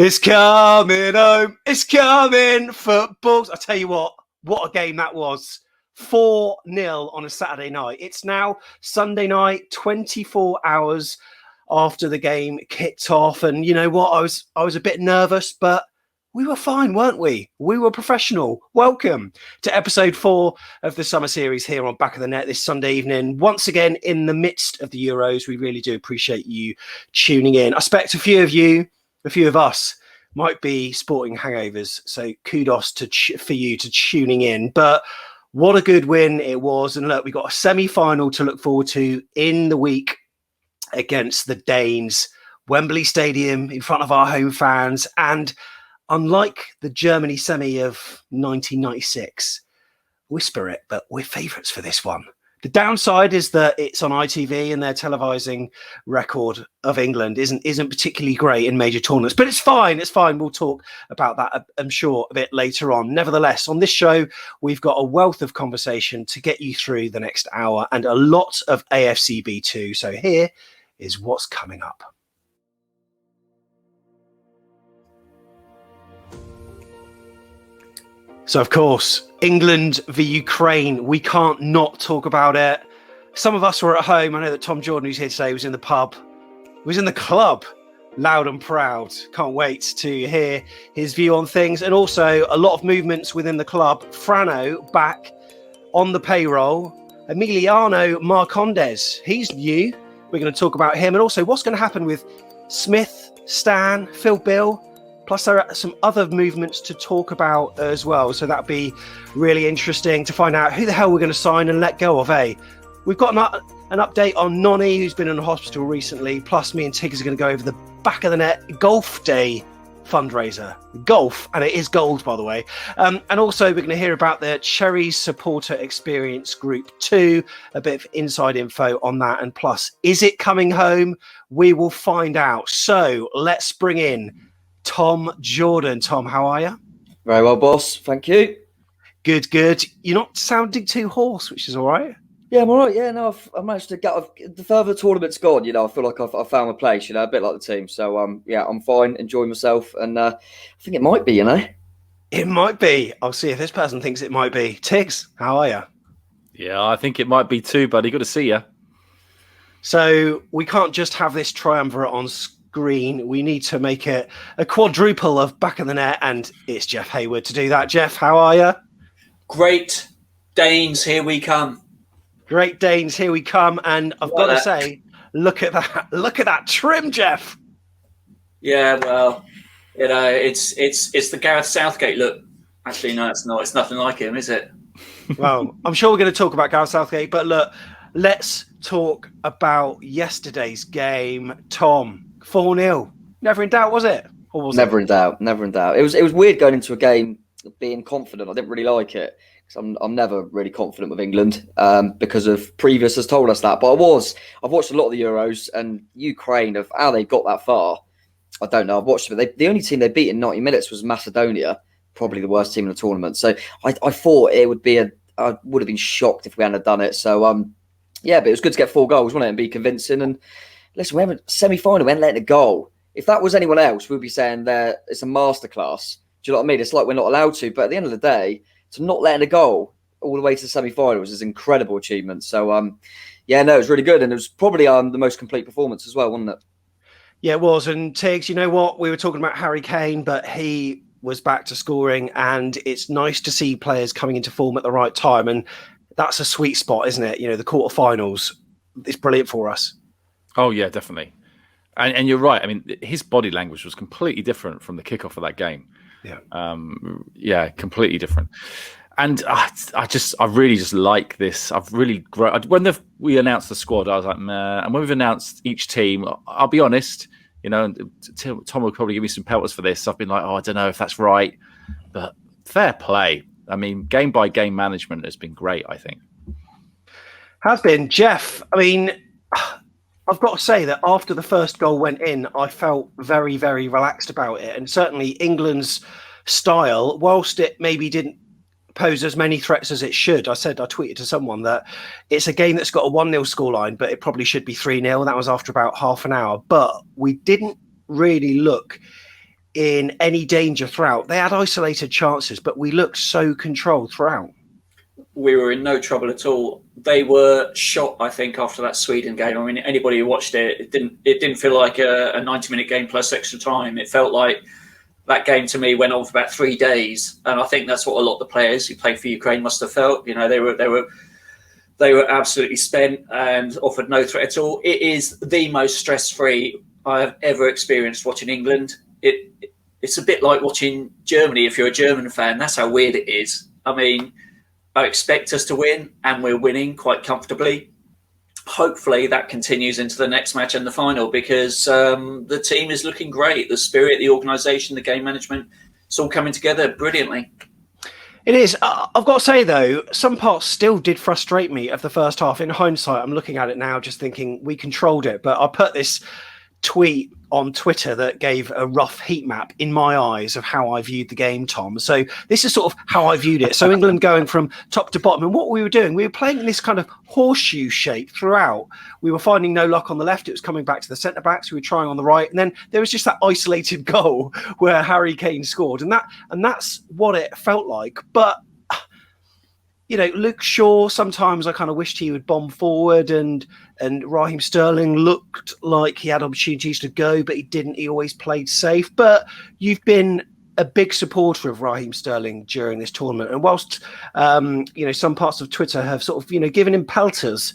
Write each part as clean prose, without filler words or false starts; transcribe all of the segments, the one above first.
It's coming home. It's coming footballs. I tell you what a game that was. 4-0 on a Saturday night. It's now Sunday night, 24 hours after the game kicked off. And you know what? I was a bit nervous, but we were fine, weren't we? We were professional. Welcome to episode 4 of the summer series here on Back of the Net this Sunday evening. Once again, in the midst of the Euros, we really do appreciate you tuning in. I expect a few of us might be sporting hangovers, so kudos for you to tuning in. But what a good win it was. And look, we've got a semi-final to look forward to in the week against the Danes. Wembley Stadium in front of our home fans. And unlike the Germany semi of 1996, whisper it, but we're favourites for this one. The downside is that it's on ITV and their televising record of England isn't particularly great in major tournaments, but it's fine. It's fine. We'll talk about that, I'm sure, a bit later on. Nevertheless, on this show, we've got a wealth of conversation to get you through the next hour and a lot of AFCB too. So here is what's coming up. So, of course, England v Ukraine. We can't not talk about it. Some of us were at home. I know that Tom Jordan, who's here today, was in the pub. He was in the club, loud and proud. Can't wait to hear his view on things. And also a lot of movements within the club. Frano back on the payroll. Emiliano Marcondes, he's new. We're going to talk about him. And also what's going to happen with Smith, Stan, Phil Bill. Plus, there are some other movements to talk about as well. So that'd be really interesting to find out who the hell we're going to sign and let go of, eh? We've got an update on Nonny, who's been in the hospital recently. Plus, me and Tigz are going to go over the Back of the Net Golf Day fundraiser. Golf, and it is gold, by the way. And also, we're going to hear about the Cherries Supporter Experience Group 2, a bit of inside info on that. And plus, is it coming home? We will find out. So let's bring in Tom Jordan. Tom, how are you? Very well, boss. Thank you. Good. You're not sounding too hoarse, which is all right. Yeah, I'm all right. Yeah, no, I've managed to get the further the tournament's gone. You know, I feel like I've found my place. You know, a bit like the team. So, yeah, I'm fine, enjoying myself, and I think it might be. You know, it might be. I'll see if this person thinks it might be. Tigz, how are you? Yeah, I think it might be too, buddy. Good to see you. So we can't just have this triumvirate on screen. We need to make it a quadruple of Back of the Net, and it's Jeff Hayward to do that. Jeff, how are you? Great Danes, here we come. Great Danes, here we come. And I've got to say, look at that trim, Jeff. Yeah, well, you know, it's the Gareth Southgate look. Actually, no, it's not. It's nothing like him, is it? Well, I'm sure we're going to talk about Gareth Southgate, but look, let's talk about yesterday's game. Tom, 4-0. Never in doubt, was it? Or was never in doubt. It was weird going into a game being confident. I didn't really like it because I'm never really confident with England because of previous has told us that. But I've watched a lot of the Euros, and Ukraine, of how they got that far, I don't know. I've watched it, but the only team they beat in 90 minutes was Macedonia, probably the worst team in the tournament. So I thought it would be I would have been shocked if we hadn't done it. So yeah, but it was good to get 4 goals, wasn't it, and be convincing. And listen, we haven't semi-final, we haven't let it go. If that was anyone else, we'd be saying that it's a masterclass. Do you know what I mean? It's like we're not allowed to. But at the end of the day, to not letting a goal all the way to the semi-finals is an incredible achievement. So, yeah, no, it was really good. And it was probably the most complete performance as well, wasn't it? Yeah, it was. And Tigz, you know what? We were talking about Harry Kane, but he was back to scoring. And it's nice to see players coming into form at the right time. And that's a sweet spot, isn't it? You know, the quarterfinals, it's brilliant for us. Oh, yeah, definitely. And you're right. I mean, his body language was completely different from the kickoff of that game. Yeah. Yeah, completely different. And I really just like this. I've really grown. When we announced the squad, I was like, man. And when we've announced each team, I'll be honest, you know, Tom will probably give me some pelters for this. I've been like, I don't know if that's right. But fair play. I mean, game by game management has been great, I think. Has been. Jeff, I mean, I've got to say that after the first goal went in, I felt very, very relaxed about it. And certainly England's style, whilst it maybe didn't pose as many threats as it should, I tweeted to someone that it's a game that's got a 1-0 scoreline, but it probably should be 3-0. That was after about half an hour. But we didn't really look in any danger throughout. They had isolated chances, but we looked so controlled throughout. We were in no trouble at all. They were shot, I think, after that Sweden game. I mean, anybody who watched it, it didn't feel like a 90-minute game plus extra time. It felt like that game to me went on for about 3 days, and I think that's what a lot of the players who played for Ukraine must have felt. You know, they were absolutely spent and offered no threat at all. It is the most stress-free I have ever experienced watching England. It's a bit like watching Germany if you're a German fan. That's how weird it is. I mean, I expect us to win, and we're winning quite comfortably. Hopefully that continues into the next match and the final, because the team is looking great. The spirit, the organisation, the game management, it's all coming together brilliantly. It is. I've got to say, though, some parts still did frustrate me of the first half. In hindsight, I'm looking at it now just thinking we controlled it. But I put this tweet on Twitter that gave a rough heat map in my eyes of how I viewed the game, Tom. So this is sort of how I viewed it. So England going from top to bottom, and what we were doing, we were playing in this kind of horseshoe shape throughout. We were finding no luck on the left. It was coming back to the centre backs. We were trying on the right, and then there was just that isolated goal where Harry Kane scored, and that's what it felt like. But you know, Luke Shaw, sometimes I kind of wished he would bomb forward, and Raheem Sterling looked like he had opportunities to go, but he didn't. He always played safe. But you've been a big supporter of Raheem Sterling during this tournament. And whilst, you know, some parts of Twitter have sort of, you know, given him pelters,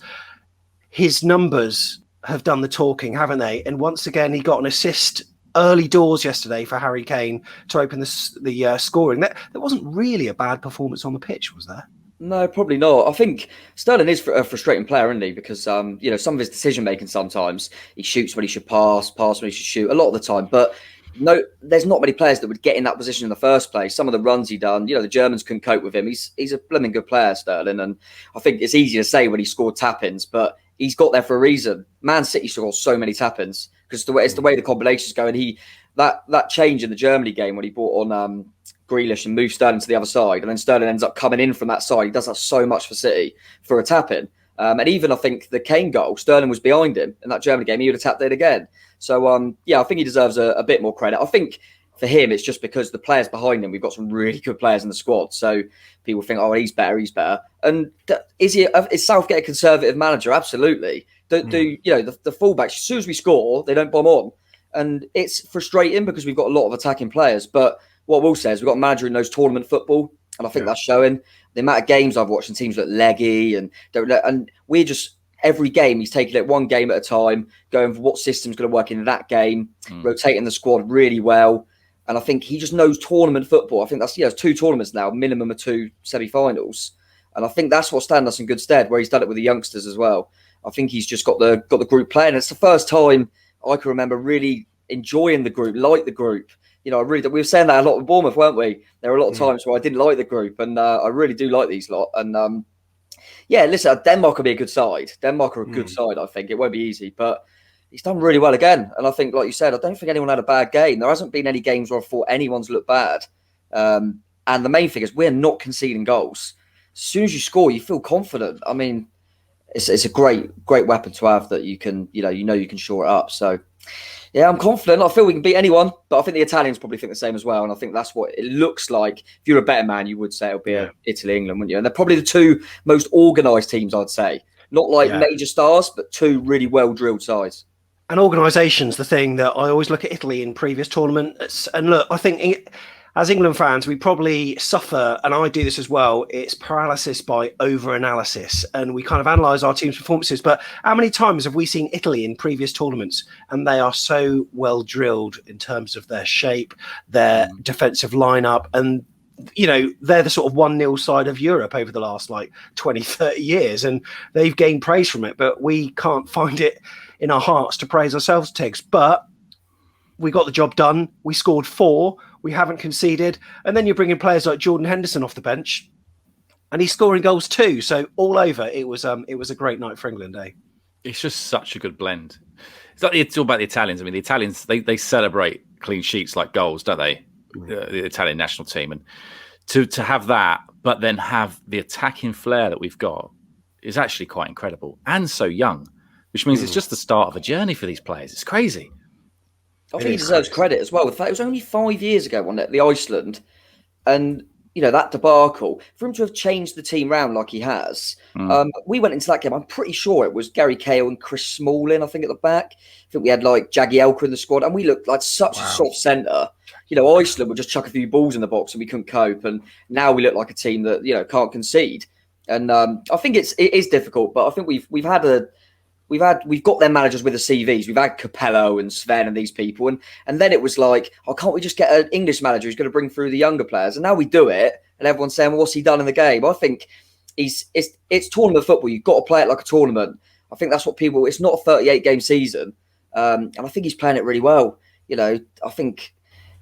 his numbers have done the talking, haven't they? And once again, he got an assist early doors yesterday for Harry Kane to open the scoring. That wasn't really a bad performance on the pitch, was there? No, probably not. I think Sterling is a frustrating player, isn't he? Because, you know, some of his decision-making sometimes, he shoots when he should pass when he should shoot, a lot of the time. But no, there's not many players that would get in that position in the first place. Some of the runs he done, you know, the Germans couldn't cope with him. He's a blooming good player, Sterling. And I think it's easy to say when he scored tap-ins, but he's got there for a reason. Man City scored so many tap-ins because it's the way the combinations go. And that change in the Germany game when he brought on Grealish and moved Sterling to the other side, and then Sterling ends up coming in from that side. He does that so much for City for a tap-in. And even I think the Kane goal, Sterling was behind him in that Germany game. He would have tapped it again. So, yeah, I think he deserves a bit more credit. I think for him, it's just because the players behind him, we've got some really good players in the squad. So people think, oh, he's better. And is Southgate a conservative manager? Absolutely. You know, the fullbacks, as soon as we score, they don't bomb on. And it's frustrating because we've got a lot of attacking players. But what we'll say is we've got a manager who knows tournament football, and I think that's showing. The amount of games I've watched and teams look leggy, and we're just every game he's taking it one game at a time, going for what system's going to work in that game, rotating the squad really well, and I think he just knows tournament football. I think that's 2 tournaments now, minimum of 2 semi-finals, and I think that's what stands us in good stead. Where he's done it with the youngsters as well. I think he's just got the group playing. It's the first time I can remember really enjoying the group, like the group. You know, we were saying that a lot with Bournemouth, weren't we? There were a lot of times where I didn't like the group, and I really do like these lot. And yeah, listen, Denmark will be a good side. Denmark are a good side, I think. It won't be easy, but he's done really well again. And I think, like you said, I don't think anyone had a bad game. There hasn't been any games where I thought anyone's looked bad. And the main thing is we're not conceding goals. As soon as you score, you feel confident. I mean, it's a great weapon to have that you can, you know you can shore it up. So yeah, I'm confident. I feel we can beat anyone, but I think the Italians probably think the same as well. And I think that's what it looks like. If you're a better man, you would say it'll be Italy, England, wouldn't you? And they're probably the 2 most organised teams, I'd say. Not like major stars, but 2 really well-drilled sides. And organisation's the thing that I always look at Italy in previous tournaments. And look, I think as England fans, we probably suffer, and I do this as well, it's paralysis by over-analysis. And we kind of analyse our team's performances. But how many times have we seen Italy in previous tournaments? And they are so well-drilled in terms of their shape, their defensive lineup. And, you know, they're the sort of 1-0 side of Europe over the last, 20, 30 years. And they've gained praise from it. But we can't find it in our hearts to praise ourselves, Tigz. But we got the job done. We scored 4. We haven't conceded. And then you're bringing players like Jordan Henderson off the bench, and he's scoring goals too. So all over, it was a great night for England, eh? It's just such a good blend. It's all about the Italians. I mean, the Italians, they celebrate clean sheets like goals, don't they? The Italian national team. And to have that, but then have the attacking flair that we've got is actually quite incredible. And so young, which means it's just the start of a journey for these players. It's crazy. I think he deserves credit as well. The fact it was only 5 years ago, wasn't it, the Iceland, and that debacle, for him to have changed the team round like he has. We went into that game, I'm pretty sure it was Gary Cahill and Chris Smalling, I think, at the back. I think we had like Jagielka in the squad, and we looked like such a soft centre. Iceland would just chuck a few balls in the box and we couldn't cope, and now we look like a team that can't concede. And I think it is difficult, but I think we've got their managers with the CVs. We've had Capello and Sven and these people, and then it was like, can't we just get an English manager who's going to bring through the younger players? And now we do it, and everyone's saying, well, what's he done in the game? I think it's tournament football. You've got to play it like a tournament. I think that's what people. It's not a 38-game season, and I think he's playing it really well. I think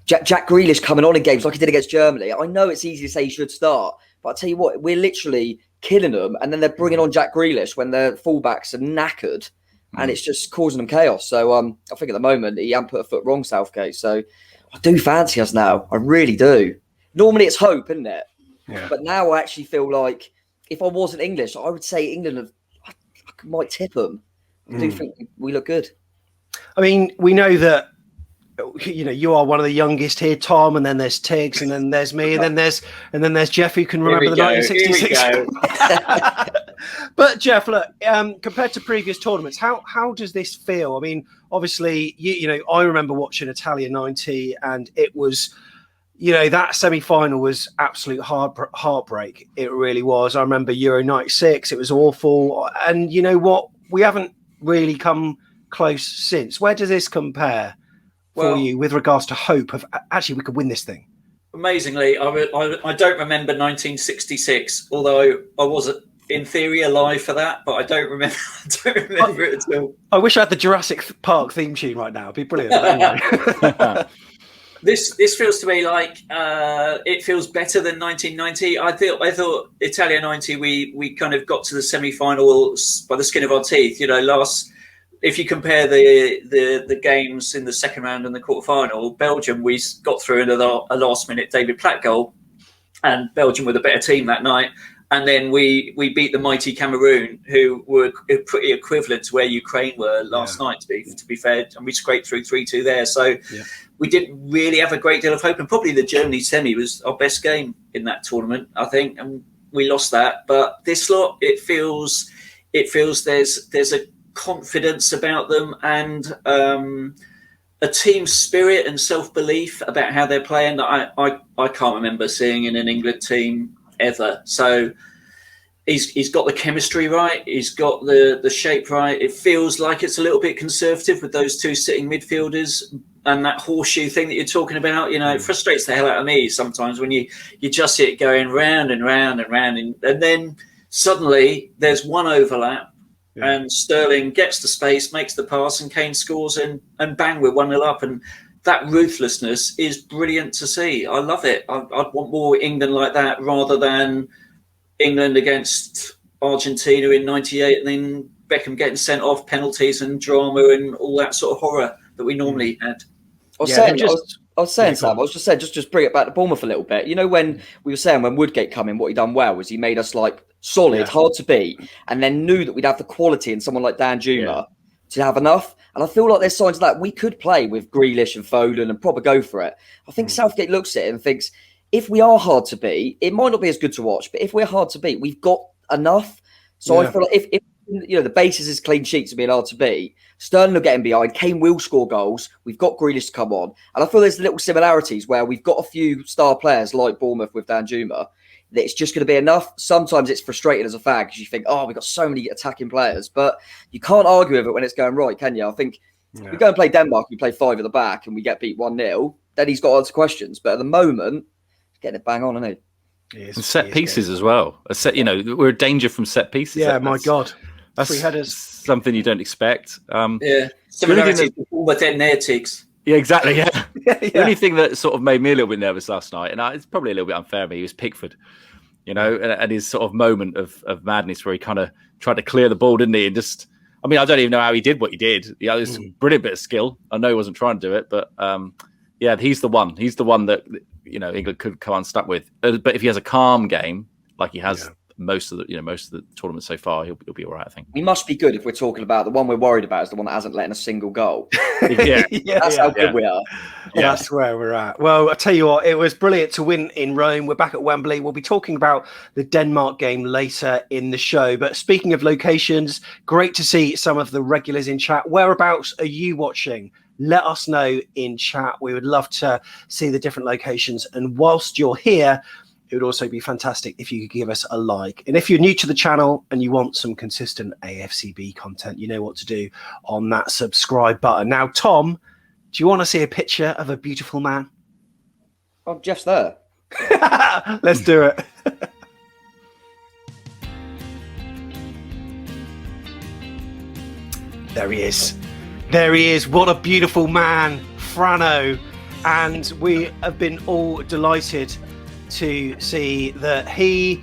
Jack Grealish coming on in games like he did against Germany. I know it's easy to say he should start, but I tell you what, we're literally killing them, and then they're bringing on Jack Grealish when their fullbacks are knackered, and it's just causing them chaos. So I think at the moment he hasn't put a foot wrong, Southgate. So I do fancy us now. I really do. Normally it's hope, isn't it? Yeah. But now I actually feel like if I wasn't English, I would say England I might tip them. I do think we look good. I mean, we know that you are one of the youngest here, Tom, and then there's Tigz, and then there's me, and then there's Jeff, who can remember the 1966. But Jeff, look, compared to previous tournaments, how does this feel? I mean, obviously, I remember watching Italia 90, and it was, that semi-final was absolute heartbreak. It really was. I remember Euro 96. It was awful, and you know what? We haven't really come close since. Where does this compare for you with regards to hope of actually we could win this thing? Amazingly, I don't remember 1966, although I was in theory alive for that, but I don't remember it at all. I wish I had the Jurassic Park theme tune right now. It'd be brilliant. Anyway. This feels to me like it feels better than 1990. I thought Italia 90 we kind of got to the semi-finals by the skin of our teeth. If you compare the games in the second round and the quarterfinal, Belgium, we got through in a last-minute David Platt goal, and Belgium were the better team that night. And then we beat the mighty Cameroon, who were pretty equivalent to where Ukraine were last night, to be fair. And we scraped through 3-2 there. So we didn't really have a great deal of hope. And probably the Germany semi was our best game in that tournament, I think. And we lost that. But this lot, it feels there's a confidence about them, and a team spirit and self-belief about how they're playing that I can't remember seeing in an England team ever. So he's got the chemistry right, he's got the shape right. It feels like it's a little bit conservative with those two sitting midfielders and that horseshoe thing that you're talking about. It frustrates the hell out of me sometimes when you just see it going round and round and round, and then suddenly there's one overlap. Yeah. And Sterling gets the space, makes the pass, and Kane scores, and bang, we're 1-0 up. And that ruthlessness is brilliant to see. I love it. I'd want more England like that rather than England against Argentina in '98 and then Beckham getting sent off, penalties and drama and all that sort of horror that we normally had. I was saying, Sam, I was just saying, just bring it back to Bournemouth a little bit. When we were saying when Woodgate come in, what he done well was he made us like solid, hard to beat, and then knew that we'd have the quality in someone like Dan Juma to have enough. And I feel like there's signs of that. We could play with Grealish and Foden and probably go for it. I think Southgate looks at it and thinks, if we are hard to beat, it might not be as good to watch, but if we're hard to beat, we've got enough. So I feel like if the basis is clean sheets of being hard to beat, Sterling will get in behind, Kane will score goals, we've got Grealish to come on. And I feel there's little similarities where we've got a few star players like Bournemouth with Dan Juma, that it's just going to be enough. Sometimes it's frustrating as a fan because you think, we've got so many attacking players, but you can't argue with it when it's going right, can you? I think if we go and play Denmark, we play 5 at the back and we get beat 1-0, then he's got to answer questions. But at the moment, he's getting it bang on, isn't he? And set pieces as well. We're a danger from set pieces. Yeah, my God. That's 3 headers. Something you don't expect. Similarities with their Tigz. Yeah, exactly. Yeah. The only thing that sort of made me a little bit nervous last night, and it's probably a little bit unfair of me, was Pickford. And his sort of moment of madness where he kind of tried to clear the ball, didn't he? And I don't even know how he did what he did. It was a brilliant bit of skill. I know he wasn't trying to do it, but he's the one. He's the one that England could come unstuck with. But if he has a calm game like he has most of the tournament so far, he'll be all right, I think. He must be good if we're talking about the one we're worried about is the one that hasn't let in a single goal. That's how good we are. Yeah. That's where we're at. Well, I tell you what, it was brilliant to win in Rome. We're back at Wembley. We'll be talking about the Denmark game later in the show. But speaking of locations, great to see some of the regulars in chat. Whereabouts are you watching? Let us know in chat. We would love to see the different locations. And whilst you're here, it would also be fantastic if you could give us a like. And if you're new to the channel and you want some consistent AFCB content, you know what to do on that subscribe button. Now, Tom, do you want to see a picture of a beautiful man? Oh, Jeff's there. Let's do it. There he is. There he is. What a beautiful man, Frano. And we have been all delighted to see that he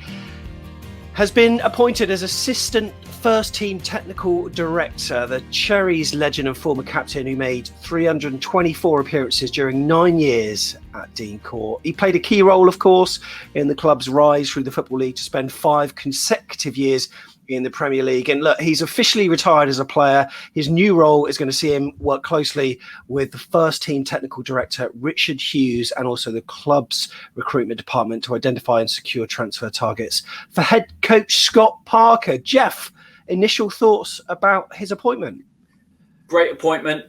has been appointed as assistant first team technical director, the Cherries legend and former captain who made 324 appearances during 9 years at Dean Court. He played a key role, of course, in the club's rise through the Football League to spend 5 consecutive years in the Premier League. And look, he's officially retired as a player. His new role is going to see him work closely with the first team technical director, Richard Hughes, and also the club's recruitment department to identify and secure transfer targets for head coach Scott Parker. Jeff, initial thoughts about his appointment? Great appointment.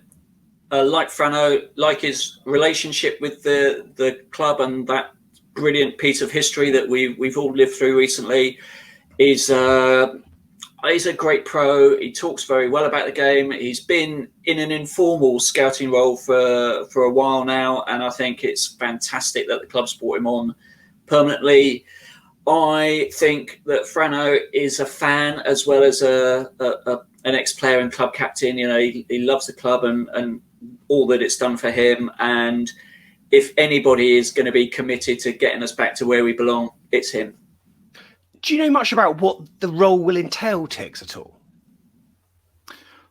Like Frano, like his relationship with the club and that brilliant piece of history that we've all lived through recently. He's a great pro. He talks very well about the game. He's been in an informal scouting role for a while now, and I think it's fantastic that the club's brought him on permanently. I think that Frano is a fan as well as an ex-player and club captain. You know, he loves the club and all that it's done for him. And if anybody is going to be committed to getting us back to where we belong, it's him. Do you know much about what the role will entail, Tigz, at all?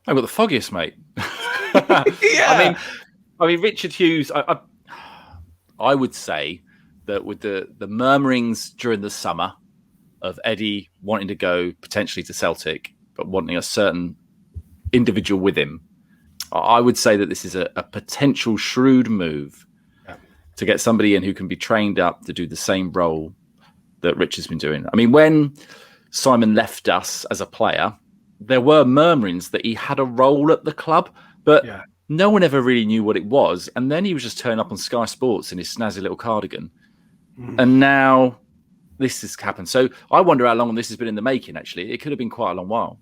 I've got the foggiest, mate. Yeah. I mean, Richard Hughes, I would say that with the murmurings during the summer of Eddie wanting to go potentially to Celtic, but wanting a certain individual with him, I would say that this is a potential shrewd move to get somebody in who can be trained up to do the same role that Richard's been doing. I mean, when Simon left us as a player, there were murmurings that he had a role at the club, but no one ever really knew what it was. And then he was just turning up on Sky Sports in his snazzy little cardigan. And now this has happened. So I wonder how long this has been in the making, actually. It could have been quite a long while.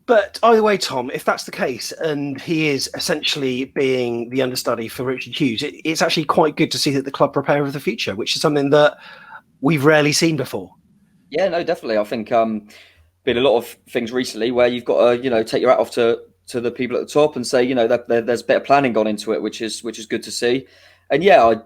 But either way, Tom, if that's the case, and he is essentially being the understudy for Richard Hughes, it's actually quite good to see that the club prepare for the future, which is something that we've rarely seen before. Yeah, no, definitely. I think been a lot of things recently where you've got to, take your hat off to the people at the top and say, that there's a bit of planning gone into it, which is good to see. And I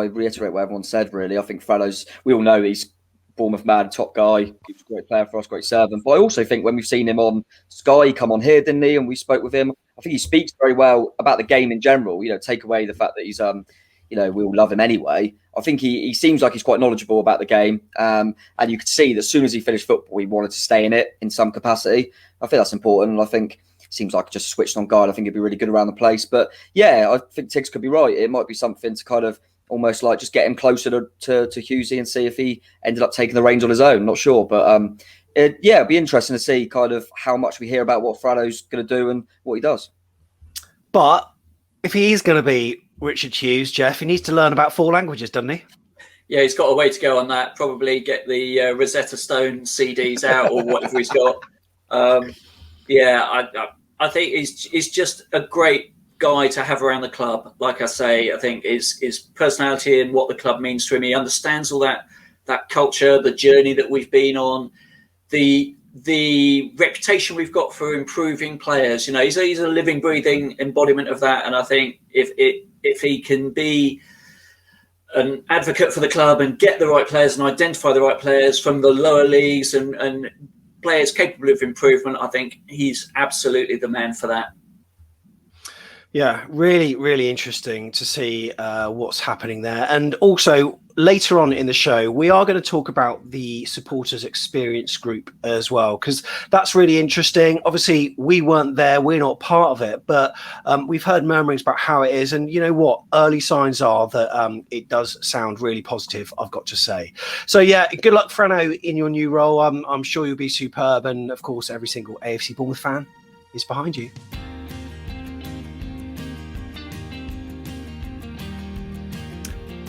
reiterate what everyone said, really. I think Frano's, we all know he's Bournemouth man, top guy. He was a great player for us, great servant. But I also think when we've seen him on Sky, he come on here, didn't he? And we spoke with him. I think he speaks very well about the game in general. Take away the fact that he's, we all love him anyway. I think he seems like he's quite knowledgeable about the game. And you could see that as soon as he finished football, he wanted to stay in it in some capacity. I think that's important. And I think it seems like just switched on guard. I think he'd be really good around the place. But I think Tigz could be right. It might be something to kind of almost like just get him closer to Hughesy and see if he ended up taking the reins on his own. Not sure. But it'd be interesting to see kind of how much we hear about what Frano's going to do and what he does. But if he is going to be Richard Hughes, Jeff, he needs to learn about 4 languages, doesn't he? Yeah, he's got a way to go on that. Probably get the Rosetta Stone CDs out or whatever he's got. I think he's just a great guy to have around the club. Like I say, I think his personality and what the club means to him. He understands all that culture, the journey that we've been on, the reputation we've got for improving players. He's a living, breathing embodiment of that. And I think if he can be an advocate for the club and get the right players and identify the right players from the lower leagues and players capable of improvement, I think he's absolutely the man for that. Yeah, really, really interesting to see what's happening there. And also, later on in the show, we are going to talk about the Supporters Experience group as well, because that's really interesting. Obviously, we weren't there. We're not part of it, but we've heard murmurings about how it is. And you know what? Early signs are that it does sound really positive, I've got to say. So, yeah, good luck, Frano, in your new role. I'm sure you'll be superb. And, of course, every single AFC Bournemouth fan is behind you.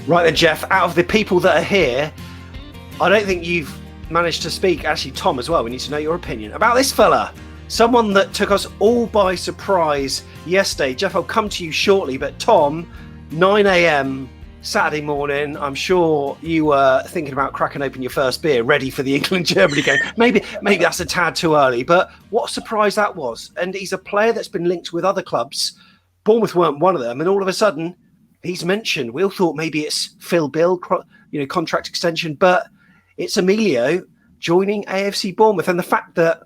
Right then, Jeff, out of the people that are here, I don't think you've managed to speak. Actually, Tom as well. We need to know your opinion about this fella. Someone that took us all by surprise yesterday. Jeff, I'll come to you shortly. But Tom, 9 a.m. Saturday morning, I'm sure you were thinking about cracking open your first beer, ready for the England-Germany game. Maybe that's a tad too early. But what a surprise that was. And he's a player that's been linked with other clubs. Bournemouth weren't one of them. And all of a sudden, he's mentioned. We all thought maybe it's Phil Bill, contract extension, but it's Emilio joining AFC Bournemouth. And the fact that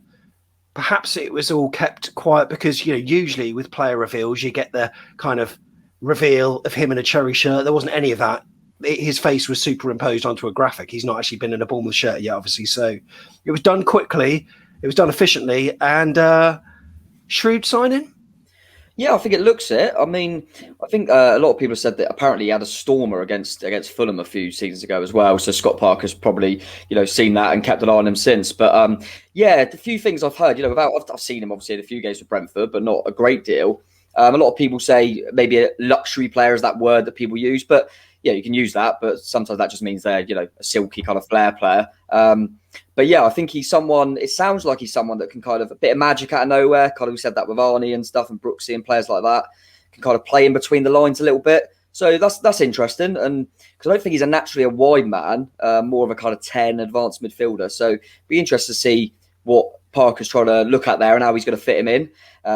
perhaps it was all kept quiet because, usually with player reveals, you get the kind of reveal of him in a cherry shirt. There wasn't any of that. His face was superimposed onto a graphic. He's not actually been in a Bournemouth shirt yet, obviously. So it was done quickly. It was done efficiently, and shrewd signing. Yeah, I think it looks it. I mean, I think a lot of people said that apparently he had a stormer against Fulham a few seasons ago as well. So Scott Parker's probably, seen that and kept an eye on him since. But yeah, the few things I've heard, I've seen him obviously in a few games for Brentford, but not a great deal. A lot of people say maybe a luxury player is that word that people use, but yeah, you can use that. But sometimes that just means they're, a silky kind of flair player. But yeah, I think he's someone, it sounds like he's someone that can kind of, a bit of magic out of nowhere. Kind of, we said that with Arnie and stuff and Brooksy and players like that, can kind of play in between the lines a little bit. So that's interesting. And because I don't think he's naturally a wide man, more of a kind of 10 advanced midfielder. So be interested to see what Parker's trying to look at there and how he's going to fit him in.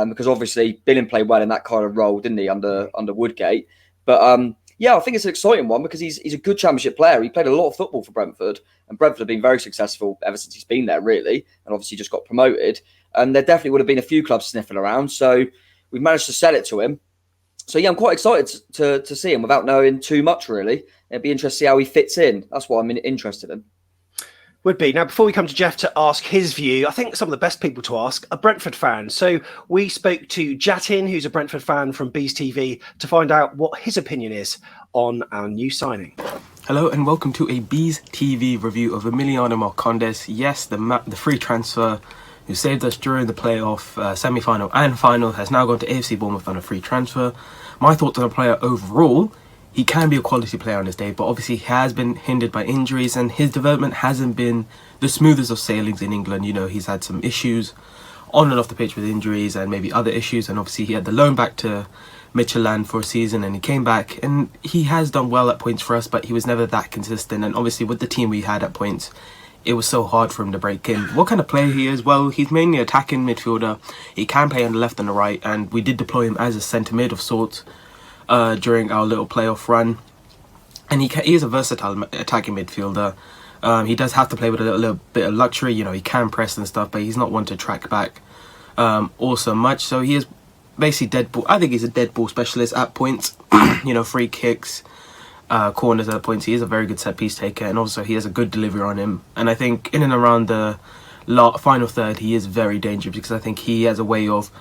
Because obviously Billing played well in that kind of role, didn't he, under Woodgate. But yeah, I think it's an exciting one because he's a good championship player. He played a lot of football for Brentford, and Brentford have been very successful ever since he's been there, really, and obviously just got promoted. And there definitely would have been a few clubs sniffing around, so we've managed to sell it to him. So yeah, I'm quite excited to see him without knowing too much, really. It'd be interesting to see how he fits in. That's what I'm interested in. Would be. Now, before we come to Jeff to ask his view, I think some of the best people to ask are Brentford fans. So we spoke to Jatin, who's a Brentford fan from Bees TV, to find out what his opinion is on our new signing. Hello and welcome to a Bees TV review of Emiliano Marcondes. Yes, the free transfer who saved us during the playoff semi-final and final has now gone to AFC Bournemouth on a free transfer. My thoughts on the player overall: he can be a quality player on his day, but obviously he has been hindered by injuries and his development hasn't been the smoothest of sailings in England. He's had some issues on and off the pitch with injuries and maybe other issues, and obviously he had the loan back to Midtjylland for a season and he came back and he has done well at points for us, but he was never that consistent. And obviously with the team we had at points, it was so hard for him to break in. What kind of player he is? Well, he's mainly attacking midfielder. He can play on the left and the right, and we did deploy him as a centre mid of sorts during our little playoff run. And he is a versatile attacking midfielder. He does have to play with a little bit of luxury. He can press and stuff, but he's not one to track back also much. So he is basically dead ball. I think he's a dead ball specialist at points. Free kicks, corners at points. He is a very good set piece taker, and also he has a good delivery on him. And I think in and around the final third, he is very dangerous because I think he has a way of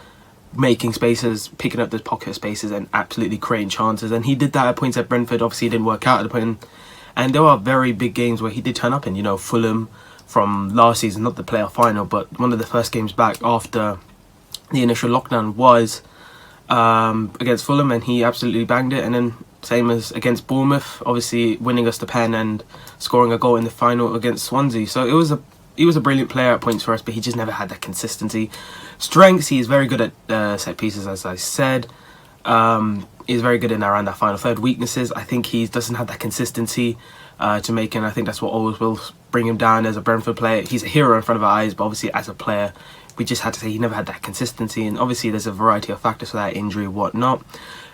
making spaces, picking up the pocket spaces, and absolutely creating chances. And he did that at points at Brentford. Obviously, it didn't work out at the point. And there are very big games where he did turn up in. Fulham from last season, not the playoff final, but one of the first games back after the initial lockdown was against Fulham, and he absolutely banged it. And then same as against Bournemouth, obviously winning us the pen and scoring a goal in the final against Swansea. So he was a brilliant player at points for us, but he just never had that consistency. Strengths, he is very good at set pieces, as I said. He's very good in around that final third. Weaknesses, I think he doesn't have that consistency to make, and I think that's what always will bring him down as a Brentford player. He's a hero in front of our eyes, but obviously as a player, we just had to say he never had that consistency, and obviously there's a variety of factors for that, injury, whatnot.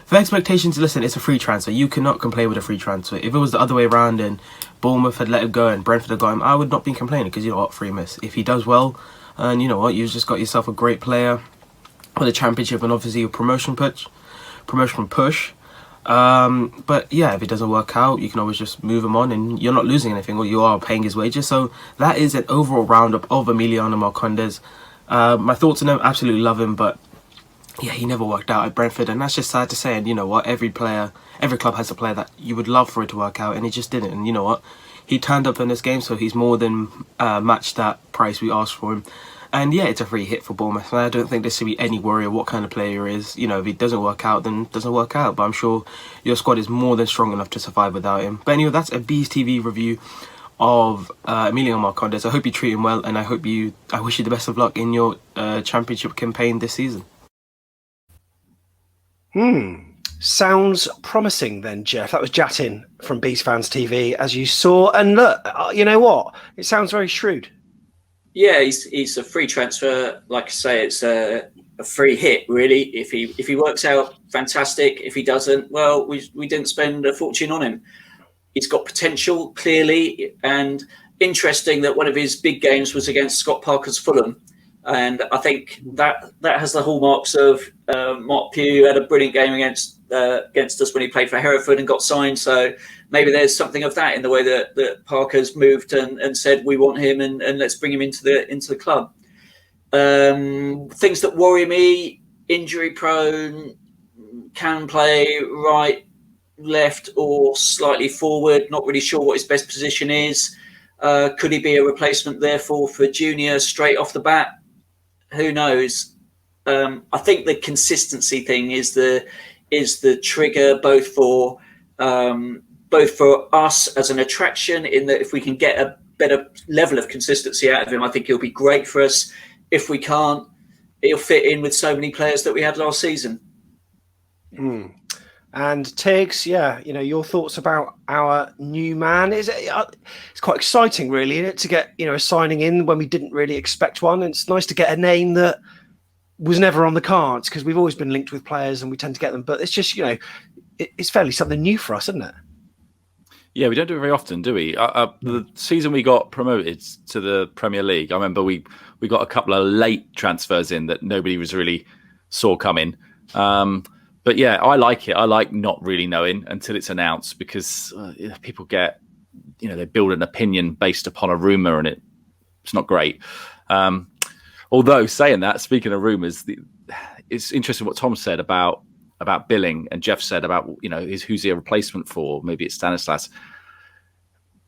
For expectations, listen, it's a free transfer. You cannot complain with a free transfer. If it was the other way around and Bournemouth had let him go and Brentford had got him, I would not be complaining because, free miss. If he does well, and you've just got yourself a great player for the championship and obviously a promotion push. But yeah, if it doesn't work out, you can always just move him on, and you're not losing anything, or you are paying his wages. So that is an overall roundup of Emiliano Marcondes. My thoughts on him, absolutely love him, but yeah, he never worked out at Brentford, and that's just sad to say. And you know what? Every club has a player that you would love for it to work out, and he just didn't. And you know what? He turned up in this game, so he's more than matched that price we asked for him. And yeah, it's a free hit for Bournemouth. And I don't think there should be any worry of what kind of player he is. You know, if he doesn't work out, then it doesn't work out. But I'm sure your squad is more than strong enough to survive without him. But anyway, that's a Bees TV review of Emiliano Marcondes. I hope you treat him well, and I wish you the best of luck in your championship campaign this season. Sounds promising then, Jeff. That was Jatin from Bees Fans TV, as you saw. And look, you know what? It sounds very shrewd. Yeah, he's a free transfer. Like I say, it's a free hit, really. If he works out, fantastic. If he doesn't, well, we didn't spend a fortune on him. He's got potential, clearly, and interesting that one of his big games was against Scott Parker's Fulham. And I think that has the hallmarks of Mark Pugh had a brilliant game against us when he played for Hereford and got signed. So maybe there's something of that in the way that Parker's moved and said we want him and let's bring him into the club. Things that worry me: injury prone, can play right, left, or slightly forward. Not really sure what his best position is. Could he be a replacement, therefore, for Junior straight off the bat? Who knows? I think the consistency thing is the trigger, both for us as an attraction, in that if we can get a better level of consistency out of him, I think he'll be great for us. If we can't, he'll fit in with so many players that we had last season. And Tigz, yeah, you know, your thoughts about our new man? It's quite exciting, really, isn't it, to get, you know, a signing in when we didn't really expect one. And it's nice to get a name that was never on the cards, because we've always been linked with players and we tend to get them. But it's just, you know, it's fairly something new for us, isn't it? Yeah, we don't do it very often, do we? The season we got promoted to the Premier League, I remember we got a couple of late transfers in that nobody was really saw coming. But yeah, I like it. I like not really knowing until it's announced, because people get, you know, they build an opinion based upon a rumour, and it's not great. Although saying that, speaking of rumours, it's interesting what Tom said about Billing, and Jeff said about, you know, who's he a replacement for? Maybe it's Stanislas.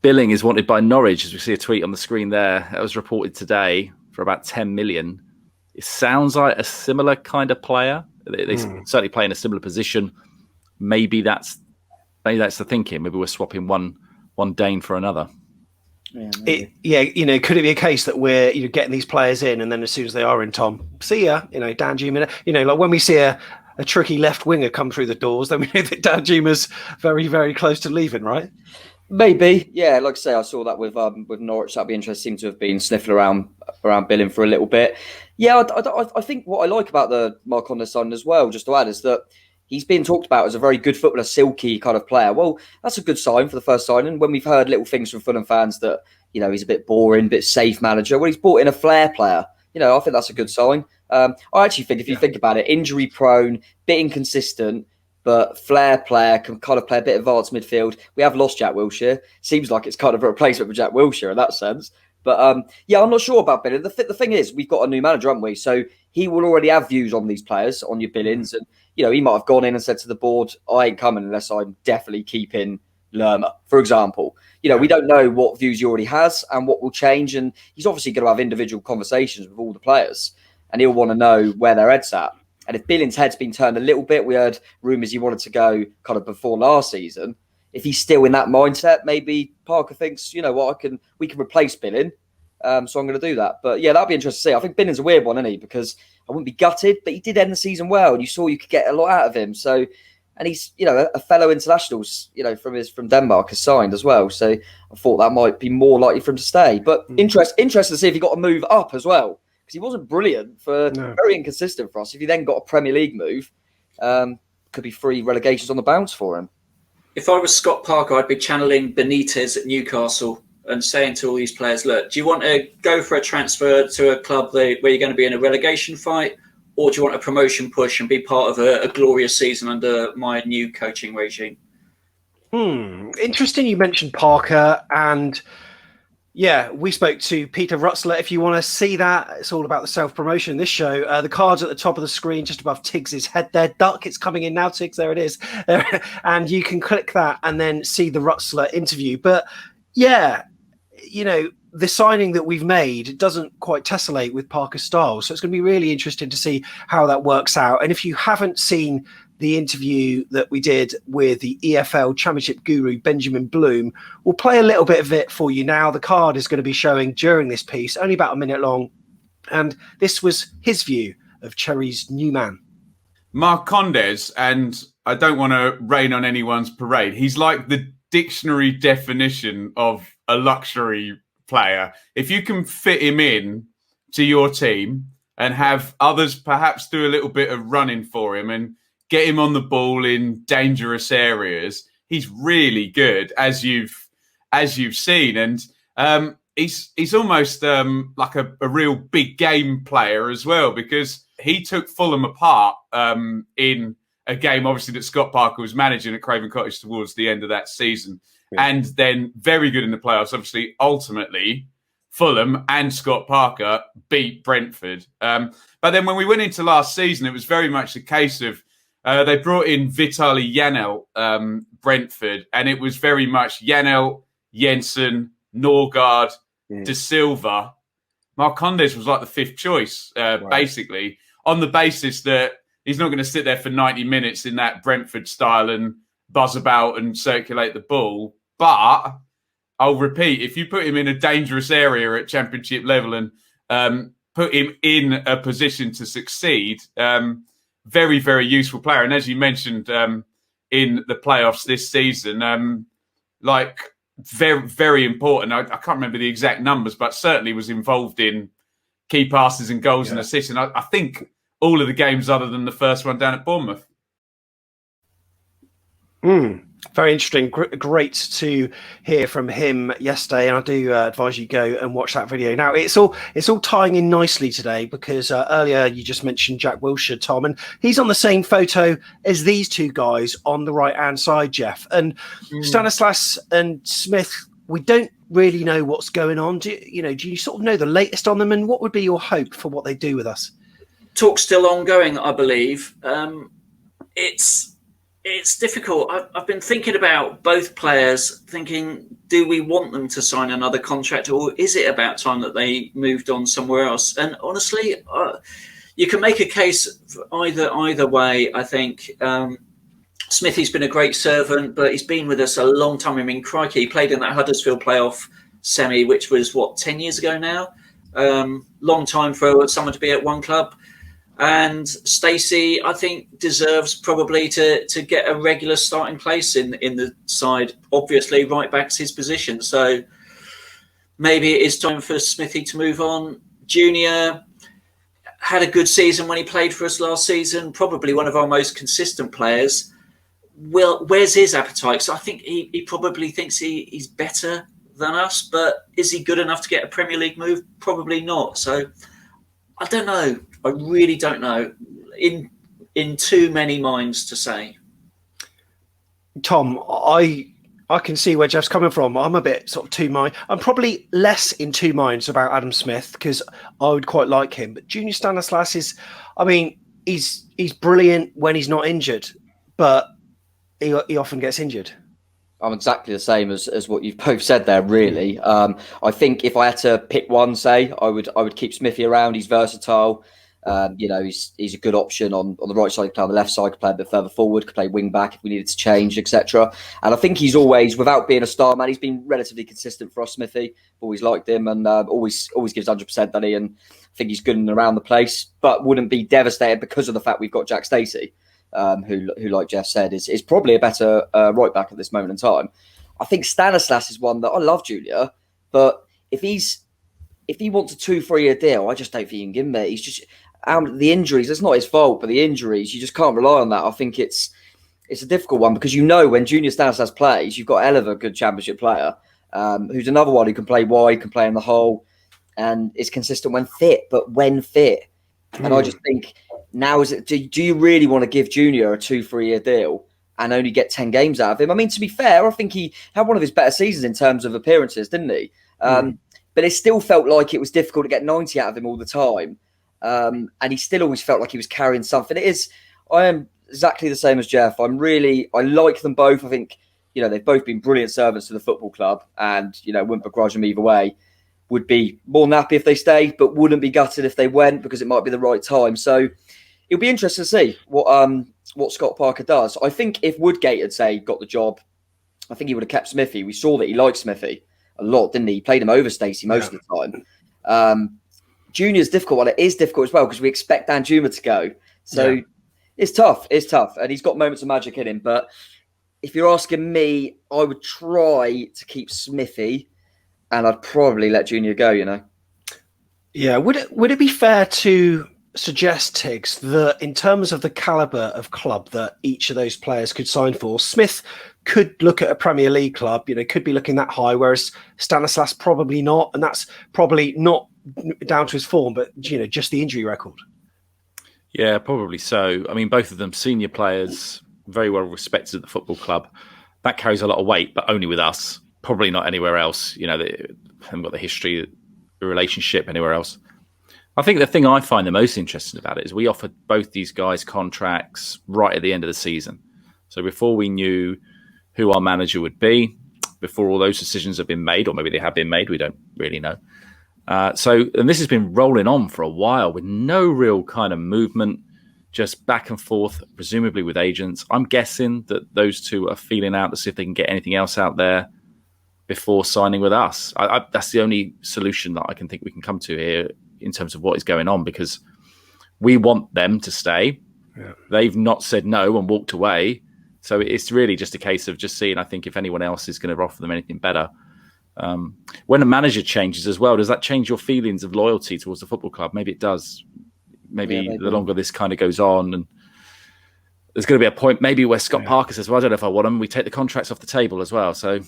Billing is wanted by Norwich, as we see a tweet on the screen there. That was reported today for about 10 million. It sounds like a similar kind of player. They certainly play in a similar position. Maybe that's the thinking. Maybe we're swapping one Dane for another. Yeah, you know, could it be a case that we're, you know, getting these players in, and then as soon as they are in, Tom, see ya, you know, Dan Juma, you know, like when we see a tricky left winger come through the doors, then we know that Dan Juma's very, very close to leaving, right? Maybe, yeah. Like I say, I saw that with Norwich. That'd be interesting. Seemed to have been sniffing around Billing for a little bit. Yeah, I think what I like about the Marcondes signing as well, just to add, is that he's being talked about as a very good footballer, silky kind of player. Well, that's a good sign for the first signing. When we've heard little things from Fulham fans that, you know, he's a bit boring, bit safe manager. Well, he's brought in a flair player. You know, I think that's a good sign. I actually think, if you think about it, injury prone, bit inconsistent, but flair player, can kind of play a bit of advanced midfield. We have lost Jack Wilshere. Seems like it's kind of a replacement for Jack Wilshere in that sense. But yeah, I'm not sure about Billing. The thing is, we've got a new manager, haven't we? So he will already have views on these players, on your Billings. And, you know, he might have gone in and said to the board, I ain't coming unless I'm definitely keeping Lerma, for example. You know, we don't know what views he already has and what will change. And he's obviously going to have individual conversations with all the players, and he'll want to know where their head's at. And if Billings' head's been turned a little bit, we heard rumours he wanted to go kind of before last season. If he's still in that mindset, maybe Parker thinks, you know what, we can replace Billing. So I'm going to do that. But yeah, that'd be interesting to see. I think Billing's a weird one, isn't he? Because I wouldn't be gutted, but he did end the season well, and you saw you could get a lot out of him. So, and he's, you know, a fellow internationals, you know, from Denmark has signed as well. So I thought that might be more likely for him to stay. But interesting to see if he got a move up as well, because he wasn't brilliant very inconsistent for us. If he then got a Premier League move, could be 3 relegations on the bounce for him. If I was Scott Parker, I'd be channeling Benitez at Newcastle and saying to all these players, look, do you want to go for a transfer to a club where you're going to be in a relegation fight, or do you want a promotion push and be part of a glorious season under my new coaching regime? Interesting you mentioned Parker, and yeah, we spoke to Peter Rutzler. If you want to see that, it's all about the self-promotion in this show. The card's at the top of the screen, just above Tiggs's head there. Duck, it's coming in now, Tiggs, there it is. And you can click that and then see the Rutzler interview. But yeah, you know, the signing that we've made doesn't quite tessellate with Parker's style. So it's going to be really interesting to see how that works out. And if you haven't seen the interview that we did with the EFL Championship guru, Benjamin Bloom, we'll play a little bit of it for you now. The card is going to be showing during this piece, only about a minute long. And this was his view of Cherries' new man. Marcondes, and I don't want to rain on anyone's parade, he's like the dictionary definition of a luxury player. If you can fit him in to your team and have others perhaps do a little bit of running for him and get him on the ball in dangerous areas, he's really good, as you've seen. And he's almost like a real big game player as well, because he took Fulham apart in a game, obviously, that Scott Parker was managing at Craven Cottage towards the end of that season. Yeah. And then very good in the playoffs. Obviously, ultimately, Fulham and Scott Parker beat Brentford. But then when we went into last season, it was very much a case of they brought in Vitaly Janelt, Brentford, and it was very much Janelt, Jensen, Norgard, De Silva. Marcondes was like the fifth choice, basically, on the basis that he's not going to sit there for 90 minutes in that Brentford style and buzz about and circulate the ball. But I'll repeat, if you put him in a dangerous area at championship level and put him in a position to succeed, very, very useful player. And as you mentioned in the playoffs this season, like very, very important. I can't remember the exact numbers, but certainly was involved in key passes and goals and assists. And I think all of the games other than the first one down at Bournemouth. Very interesting. Great to hear from him yesterday, and I do advise you go and watch that video. Now, it's all tying in nicely today, because earlier you just mentioned Jack Wilshere, Tom, and he's on the same photo as these two guys on the right-hand side, Jeff. And Stanislas and Smith, we don't really know what's going on. Do you sort of know the latest on them, and what would be your hope for what they do with us? Talk's still ongoing, I believe. It's difficult. I've been thinking about both players, thinking, do we want them to sign another contract, or is it about time that they moved on somewhere else? And honestly, you can make a case either way. I think Smithy's been a great servant, but he's been with us a long time. I mean, crikey, he played in that Huddersfield playoff semi, which was, 10 years ago now? Long time for someone to be at one club. And Stacey, I think, deserves probably to get a regular starting place in the side. Obviously, right back's his position. So maybe it is time for Smithy to move on. Junior had a good season when he played for us last season. Probably one of our most consistent players. Well, where's his appetite? So I think he probably thinks he's better than us. But is he good enough to get a Premier League move? Probably not. So I don't know. I really don't know. In too many minds to say. Tom, I can see where Jeff's coming from. I'm a bit sort of two mind. I'm probably less in two minds about Adam Smith, because I would quite like him. But Junior Stanislas is, I mean, he's brilliant when he's not injured, but he often gets injured. I'm exactly the same as what you've both said there, really. I think if I had to pick one, say, I would keep Smithy around. He's versatile. He's a good option on the right side, he can play on the left side, could play a bit further forward, could play wing back if we needed to change, etc. And I think he's always, without being a star man, he's been relatively consistent for us, Smithy. Always liked him, and always gives 100%, doesn't he? And I think he's good in and around the place, but wouldn't be devastated because of the fact we've got Jack Stacey, who, like Jeff said, is probably a better right back at this moment in time. I think Stanislas is one that I love, Julia, but if he wants a 2-3-year deal, I just don't think he can give him it. He's just the injuries. It's not his fault, but the injuries, you just can't rely on that. I think it's a difficult one, because when Junior Stanislas plays, you've got a hell of a good championship player, who's another one who can play wide, can play in the hole, and is consistent when fit. But when fit, and I just think now is it? Do you really want to give Junior a 2-3 year deal and only get 10 games out of him? I mean, to be fair, I think he had one of his better seasons in terms of appearances, didn't he? But it still felt like it was difficult to get 90 out of him all the time. And he still always felt like he was carrying something. I am exactly the same as Jeff. I like them both. I think, they've both been brilliant servants to the football club and, wouldn't begrudge them either way. Would be more than happy if they stay, but wouldn't be gutted if they went because it might be the right time. So it'll be interesting to see what Scott Parker does. I think if Woodgate had, say, got the job, I think he would have kept Smithy. We saw that he liked Smithy a lot, didn't he? He played him over Stacey most of the time. Junior's difficult. Well, it is difficult as well because we expect Dan Juma to go. So it's tough. It's tough. And he's got moments of magic in him. But if you're asking me, I would try to keep Smithy and I'd probably let Junior go, Yeah. Would it be fair to suggest, Tigz, that in terms of the calibre of club that each of those players could sign for, Smith could look at a Premier League club, could be looking that high, whereas Stanislas probably not. And that's probably not down to his form, but, just the injury record. Yeah, probably so. I mean, both of them senior players, very well respected at the football club. That carries a lot of weight, but only with us. Probably not anywhere else. They haven't got the history, the relationship anywhere else. I think the thing I find the most interesting about it is we offered both these guys contracts right at the end of the season. So before we knew who our manager would be, before all those decisions have been made, or maybe they have been made, we don't really know. And this has been rolling on for a while with no real kind of movement, just back and forth, presumably with agents. I'm guessing that those two are feeling out to see if they can get anything else out there before signing with us. That's the only solution that I can think we can come to here in terms of what is going on, because we want them to stay. Yeah. They've not said no and walked away. So it's really just a case of just seeing, I think, if anyone else is going to offer them anything better. When a manager changes as well, does that change your feelings of loyalty towards the football club? Maybe it does. Maybe the longer this kind of goes on, and there's going to be a point maybe where Scott Parker says, well, I don't know if I want them. We take the contracts off the table as well. So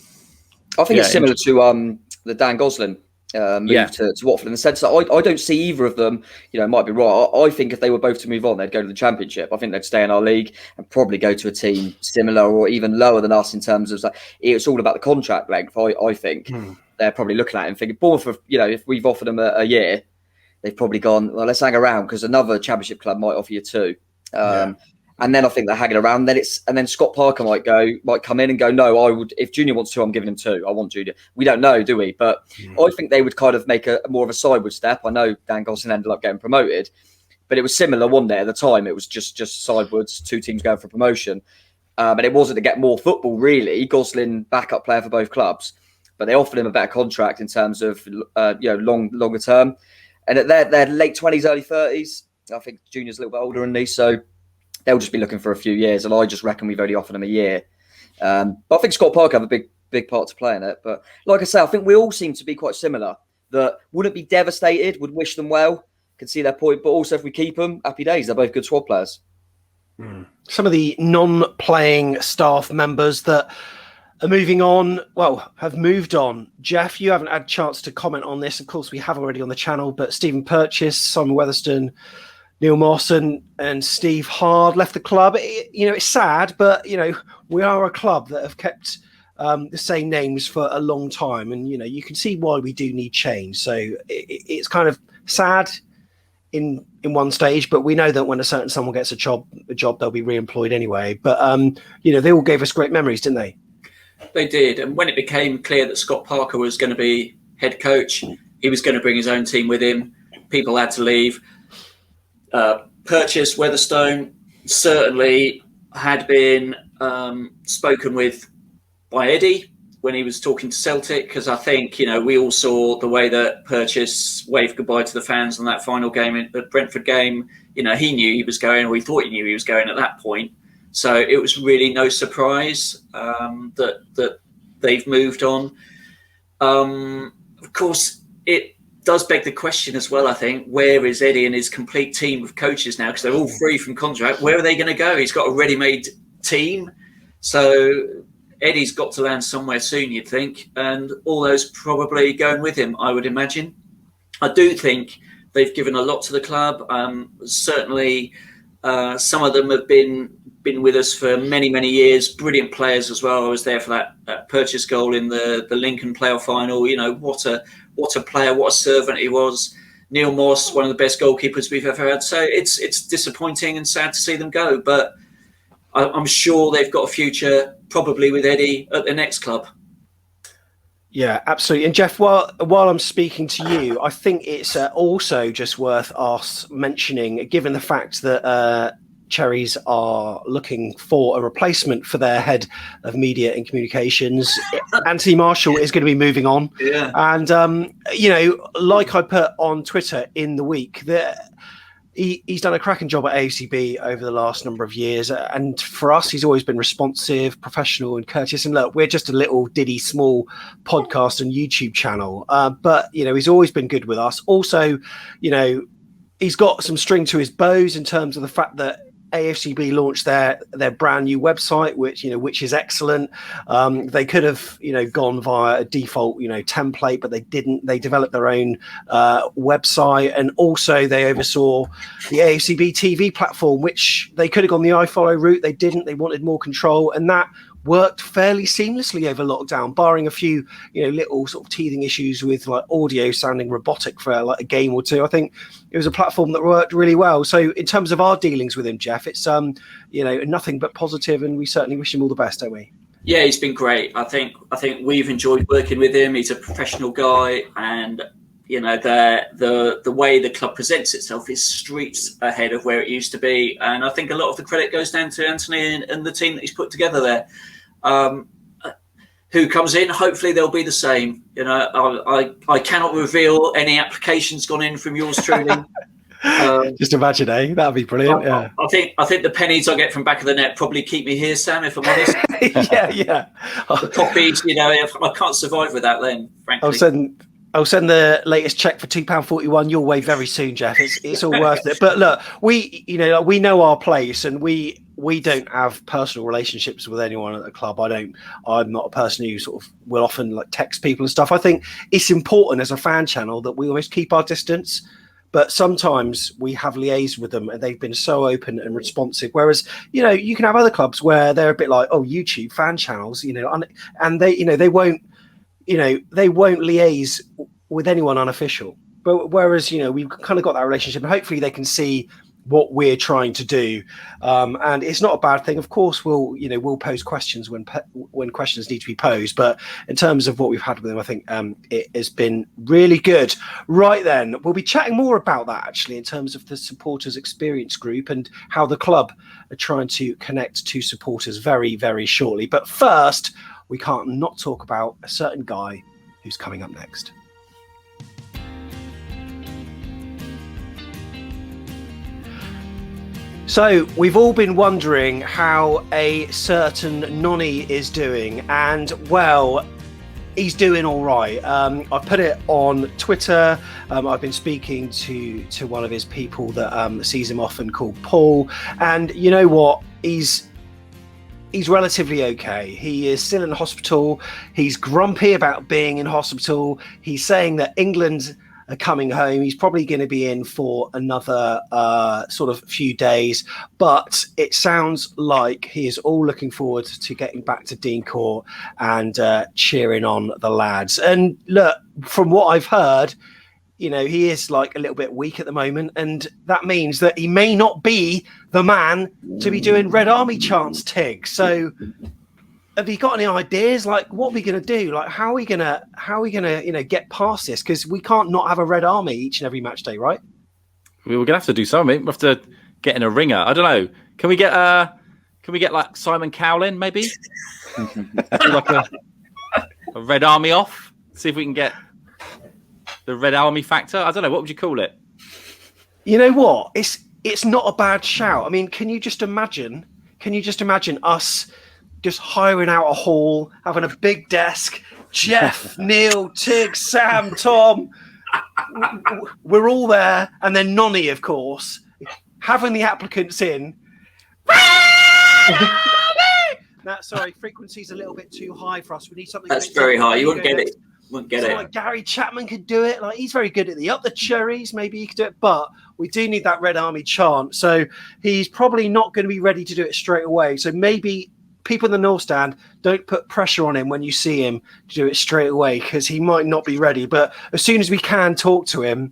I think it's similar to the Dan Gosling move to Watford, in the sense that I don't see either of them, might be right. I think if they were both to move on, they'd go to the Championship. I think they'd stay in our league and probably go to a team similar or even lower than us in terms of, it's all about the contract length. I think they're probably looking at it and thinking, Bournemouth, if we've offered them a year, they've probably gone, well, let's hang around because another Championship club might offer you 2. And then I think they're hanging around. And then Scott Parker might come in and go, no, I would, if Junior wants 2, I'm giving him 2. I want Junior. We don't know, do we? But I think they would kind of make a more of a sideward step. I know Dan Gosling ended up getting promoted, but it was similar one day at the time. It was just sidewards, 2 teams going for promotion. But it wasn't to get more football, really. Gosling, backup player for both clubs. But they offered him a better contract in terms of, longer term. And at their late 20s, early 30s, I think Junior's a little bit older than me, so they'll just be looking for a few years. And I just reckon we've only offered him a year. But I think Scott Parker have a big part to play in it. But like I say, I think we all seem to be quite similar. That wouldn't be devastated, would wish them well, can see their point. But also if we keep them, happy days. They're both good squad players. Some of the non-playing staff members that are moving on, have moved on. Jeff, you haven't had a chance to comment on this. Of course, we have already on the channel, but Stephen Purchase, Simon Weatherston, Neil Mawson and Steve Hard left the club. It's sad, but, we are a club that have kept the same names for a long time. And, you can see why we do need change. So it's kind of sad in one stage, but we know that when a certain someone gets a job, they'll be re-employed anyway. But, they all gave us great memories, didn't they? They did. And when it became clear that Scott Parker was going to be head coach, he was going to bring his own team with him. People had to leave. Purchase, Weatherstone certainly had been spoken with by Eddie when he was talking to Celtic, because I think, we all saw the way that Purchase waved goodbye to the fans on that final game, the Brentford game. He knew he was going, or he thought he knew he was going at that point. So it was really no surprise that they've moved on. Of course, it does beg the question as well, I think, where is Eddie and his complete team of coaches now? Because they're all free from contract. Where are they going to go? He's got a ready-made team. So Eddie's got to land somewhere soon, you'd think. And all those probably going with him, I would imagine. I do think they've given a lot to the club. Certainly Some of them have been with us for many, many years. Brilliant players as well. I was there for that purchase goal in the Lincoln playoff final. You know, what a player, what a servant he was. Neil Moss, one of the best goalkeepers we've ever had. So it's disappointing and sad to see them go, but I'm sure they've got a future, probably with Eddie at the next club. Yeah, absolutely. And Jeff, while I'm speaking to you, I think it's also just worth us mentioning, given the fact that Cherries are looking for a replacement for their head of media and communications. Anthony Marshall is going to be moving on. Yeah. And, you know, like I put on Twitter in the week, that he's done a cracking job at AFCB over the last number of years. And for us, he's always been responsive, professional and courteous. And look, we're just a little diddy small podcast and YouTube channel. But, you know, he's always been good with us. Also, you know, he's got some string to his bows in terms of the fact that AFCB launched their brand new website, which is excellent. They could have, you know, gone via a default, you know, template, but they didn't. They developed their own website, and also they oversaw the AFCB TV platform, which they could have gone the iFollow route. They didn't. They wanted more control, and that worked fairly seamlessly over lockdown, barring a few, you know, little sort of teething issues with like audio sounding robotic for like a game or two. I think it was a platform that worked really well. So in terms of our dealings with him, Jeff, it's you know, nothing but positive, and we certainly wish him all the best, don't we? Yeah, he's been great. I think we've enjoyed working with him. He's a professional guy, and you know, the way the club presents itself is streets ahead of where it used to be. And I think a lot of the credit goes down to Anthony and the team that he's put together there. Who comes in, hopefully they'll be the same. You know, I cannot reveal any applications gone in from yours truly. Just imagine, that'd be brilliant. Yeah, I think the pennies I get from back of the net probably keep me here, Sam, if I'm honest. yeah. The copies, you know, I can't survive without them, frankly. I'll send the latest check for £2.41 your way very soon, Jeff. It's all worth it. But look, we know our place, and we don't have personal relationships with anyone at the club. I'm not a person who sort of will often like text people and stuff. I think it's important as a fan channel that we always keep our distance. But sometimes we have liaised with them, and they've been so open and responsive. Whereas, you know, you can have other clubs where they're a bit like, oh, YouTube fan channels, you know, and they, you know, they won't liaise with anyone unofficial. But whereas, you know, we've kind of got that relationship, and hopefully they can see what we're trying to do. And it's not a bad thing. Of course, we'll pose questions when questions need to be posed. But in terms of what we've had with them, I think it has been really good. Right then, we'll be chatting more about that actually in terms of the Supporters Experience group and how the club are trying to connect to supporters very, very shortly. But first, we can't not talk about a certain guy who's coming up next. So we've all been wondering how a certain Nonny is doing, and well, he's doing all right. I put it on Twitter. I've been speaking to one of his people that sees him often, called Paul, and you know what? He's relatively okay. He is still in hospital. He's grumpy about being in hospital. He's saying that England are coming home. He's probably going to be in for another sort of few days, but it sounds like he is all looking forward to getting back to Dean Court and cheering on the lads. And look, from what I've heard, you know, he is like a little bit weak at the moment, and that means that he may not be the man to be doing Red Army chants, Tig. So have you got any ideas? Like, what are we going to do? Like, how are we going to, you know, get past this? Because we can't not have a Red Army each and every match day, right? We're going to have to do something. We have to get in a ringer. I don't know. Can we get like Simon Cowlin, maybe? Like a Red Army off? See if we can get the Red Army factor. I don't know. What would you call it? You know what? It's not a bad shout. I mean, can you just imagine us just hiring out a hall, having a big desk, Jeff, Neil, Tig, Sam, Tom, we're all there, and then Nonny, of course, having the applicants in. Sorry, frequency's a little bit too high for us. We need something. That's very high. You won't get it. Wouldn't get so it. like Gary Chapman could do it. Like he's very good at the up the cherries. Maybe he could do it, but we do need that Red Army chant. So he's probably not going to be ready to do it straight away. So maybe people in the North Stand, don't put pressure on him when you see him to do it straight away, because he might not be ready. But as soon as we can talk to him,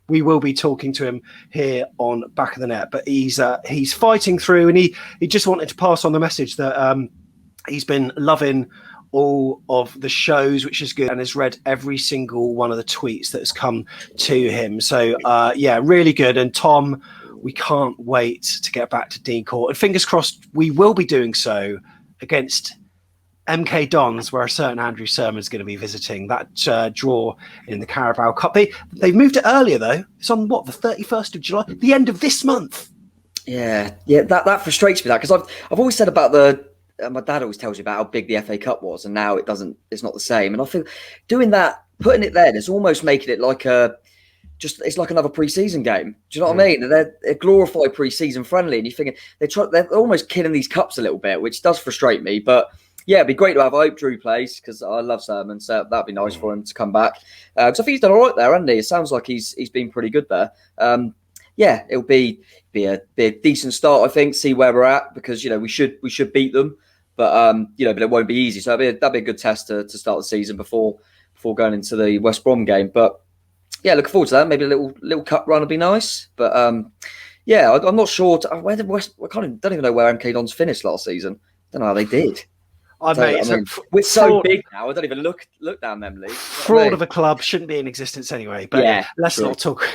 we will be talking to him here on Back of the Net. But he's fighting through, and he just wanted to pass on the message that he's been loving all of the shows, which is good, and has read every single one of the tweets that has come to him. So yeah, really good. And Tom, we can't wait to get back to Dean Court, and fingers crossed we will be doing so against MK Dons, where a certain Andrew Sermon's going to be visiting that draw in the Carabao Cup. They've moved it earlier though. It's on what, the 31st of July, the end of this month. Yeah, that frustrates me, that, because I've always said about the my dad always tells you about how big the FA Cup was, and now it's not the same. And I feel doing that, putting it there, it's almost making it like it's like another pre-season game. Do you know what I mean? They're glorified pre-season friendly, and you're thinking they're almost killing these cups a little bit, which does frustrate me. But yeah, it'd be great to have. I hope Drew plays, because I love Sermon, so that'd be nice for him to come back. Because I think he's done all right there, hasn't he? It sounds like he's been pretty good there. Yeah, it'll be a decent start, I think. See where we're at, because we should beat them. But but it won't be easy. So that'd be a good test to start the season before going into the West Brom game. But yeah, looking forward to that. Maybe a little cup run would be nice. But yeah, I'm not sure. Where did don't even know where MK Dons finished last season. Don't know how they did. We're so big now. I don't even look down them leagues. Fraud of a club shouldn't be in existence anyway. But yeah, let's not talk.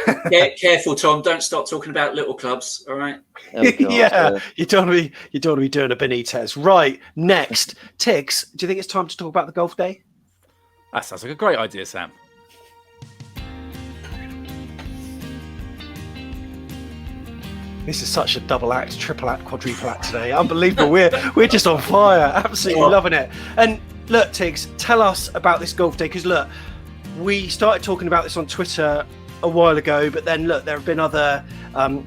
Careful, Tom. Don't start talking about little clubs. All right. Oh, God, yeah, you don't want to be doing a Benitez. Right. Next, Tigz. Do you think it's time to talk about the golf day? That sounds like a great idea, Sam. This is such a double act, triple act, quadruple act today. Unbelievable. We're just on fire. Absolutely loving it. And look, Tigz, tell us about this golf day. Because look, we started talking about this on Twitter a while ago, but then look, there have been other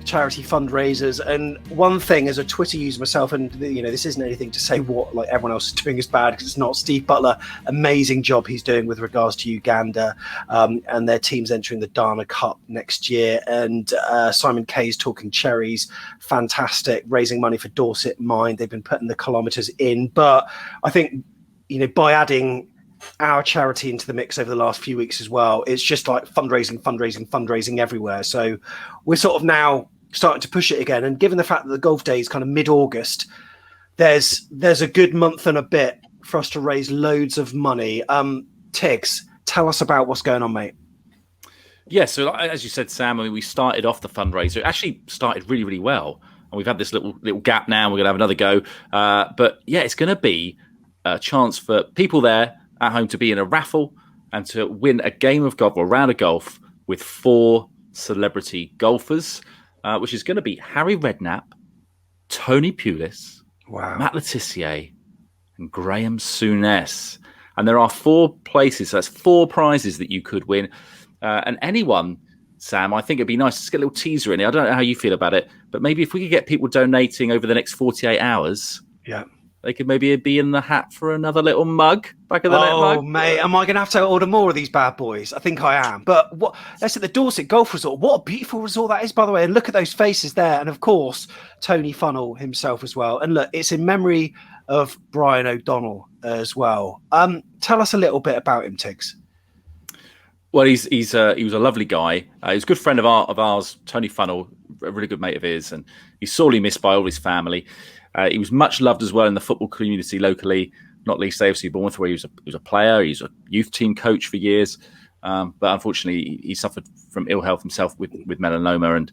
charity fundraisers. And one thing, as a Twitter user myself, and this isn't anything to say what like everyone else is doing is bad, because it's not. Steve Butler, amazing job he's doing with regards to Uganda, and their team's entering the Dana Cup next year. And Simon Kay's talking Cherries, fantastic, raising money for Dorset Mine. They've been putting the kilometres in, but I think by adding our charity into the mix over the last few weeks as well, it's just like fundraising everywhere. So we're sort of now starting to push it again. And given the fact that the golf day is kind of mid-August, there's a good month and a bit for us to raise loads of money. Tigz, tell us about what's going on, mate. Yeah, so as you said, Sam, we started off the fundraiser. It actually started really, really well. And we've had this little gap now. We're going to have another go. But yeah, it's going to be a chance for people there at home to be in a raffle and to win a game of golf or a round of golf with 4 celebrity golfers, which is going to be Harry Redknapp, Tony Pulis, Matt Le Tissier, and Graham Souness. And there are 4 places, so that's 4 prizes that you could win. And anyone, Sam, I think it'd be nice to get a little teaser in it. I don't know how you feel about it, but maybe if we could get people donating over the next 48 hours, they could maybe be in the hat for another little mug, back of the net mug. Oh, mate, am I going to have to order more of these bad boys? I think I am. But that's at the Dorset Golf Resort. What a beautiful resort that is, by the way. And look at those faces there. And of course, Tony Funnell himself as well. And look, it's in memory of Brian O'Donnell as well. Tell us a little bit about him, Tigz. Well, he was a lovely guy. He was a good friend of ours, Tony Funnell, a really good mate of his, and he's sorely missed by all his family. He was much loved as well in the football community locally, not least AFC Bournemouth, where he was a player. He was a youth team coach for years, but unfortunately, he suffered from ill health himself with melanoma. And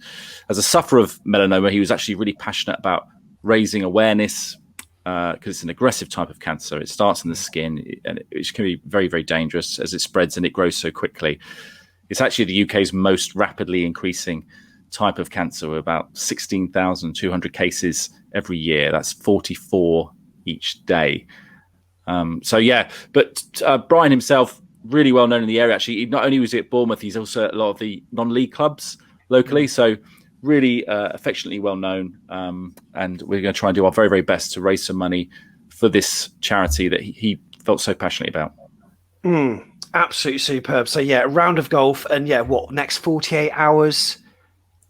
as a sufferer of melanoma, he was actually really passionate about raising awareness, because it's an aggressive type of cancer. It starts in the skin, and it can be very, very dangerous as it spreads and it grows so quickly. It's actually the UK's most rapidly increasing type of cancer, with about 16,200 cases every year. That's 44 each day. But Brian himself, really well known in the area. Actually, not only was he at Bournemouth, he's also at a lot of the non-league clubs locally. So really affectionately well known. And we're going to try and do our very, very best to raise some money for this charity that he felt so passionately about. Absolutely superb. So yeah, a round of golf, and yeah, next 48 hours?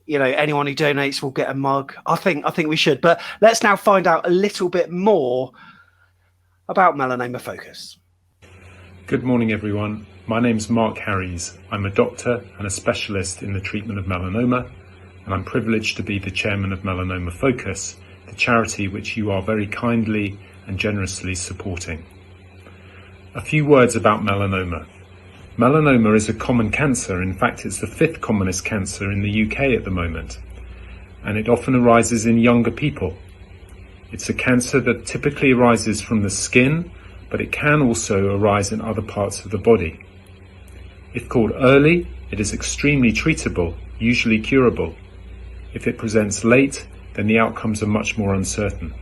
Anyone who donates will get a mug. I think we should. But let's now find out a little bit more about Melanoma Focus. Good morning, everyone. My name's Mark Harries. I'm a doctor and a specialist in the treatment of melanoma, and I'm privileged to be the chairman of Melanoma Focus, the charity which you are very kindly and generously supporting. A few words about melanoma. Melanoma is a common cancer. In fact, it's the 5th commonest cancer in the UK at the moment, and it often arises in younger people. It's a cancer that typically arises from the skin, but it can also arise in other parts of the body. If caught early, it is extremely treatable, usually curable. If it presents late, then the outcomes are much more uncertain.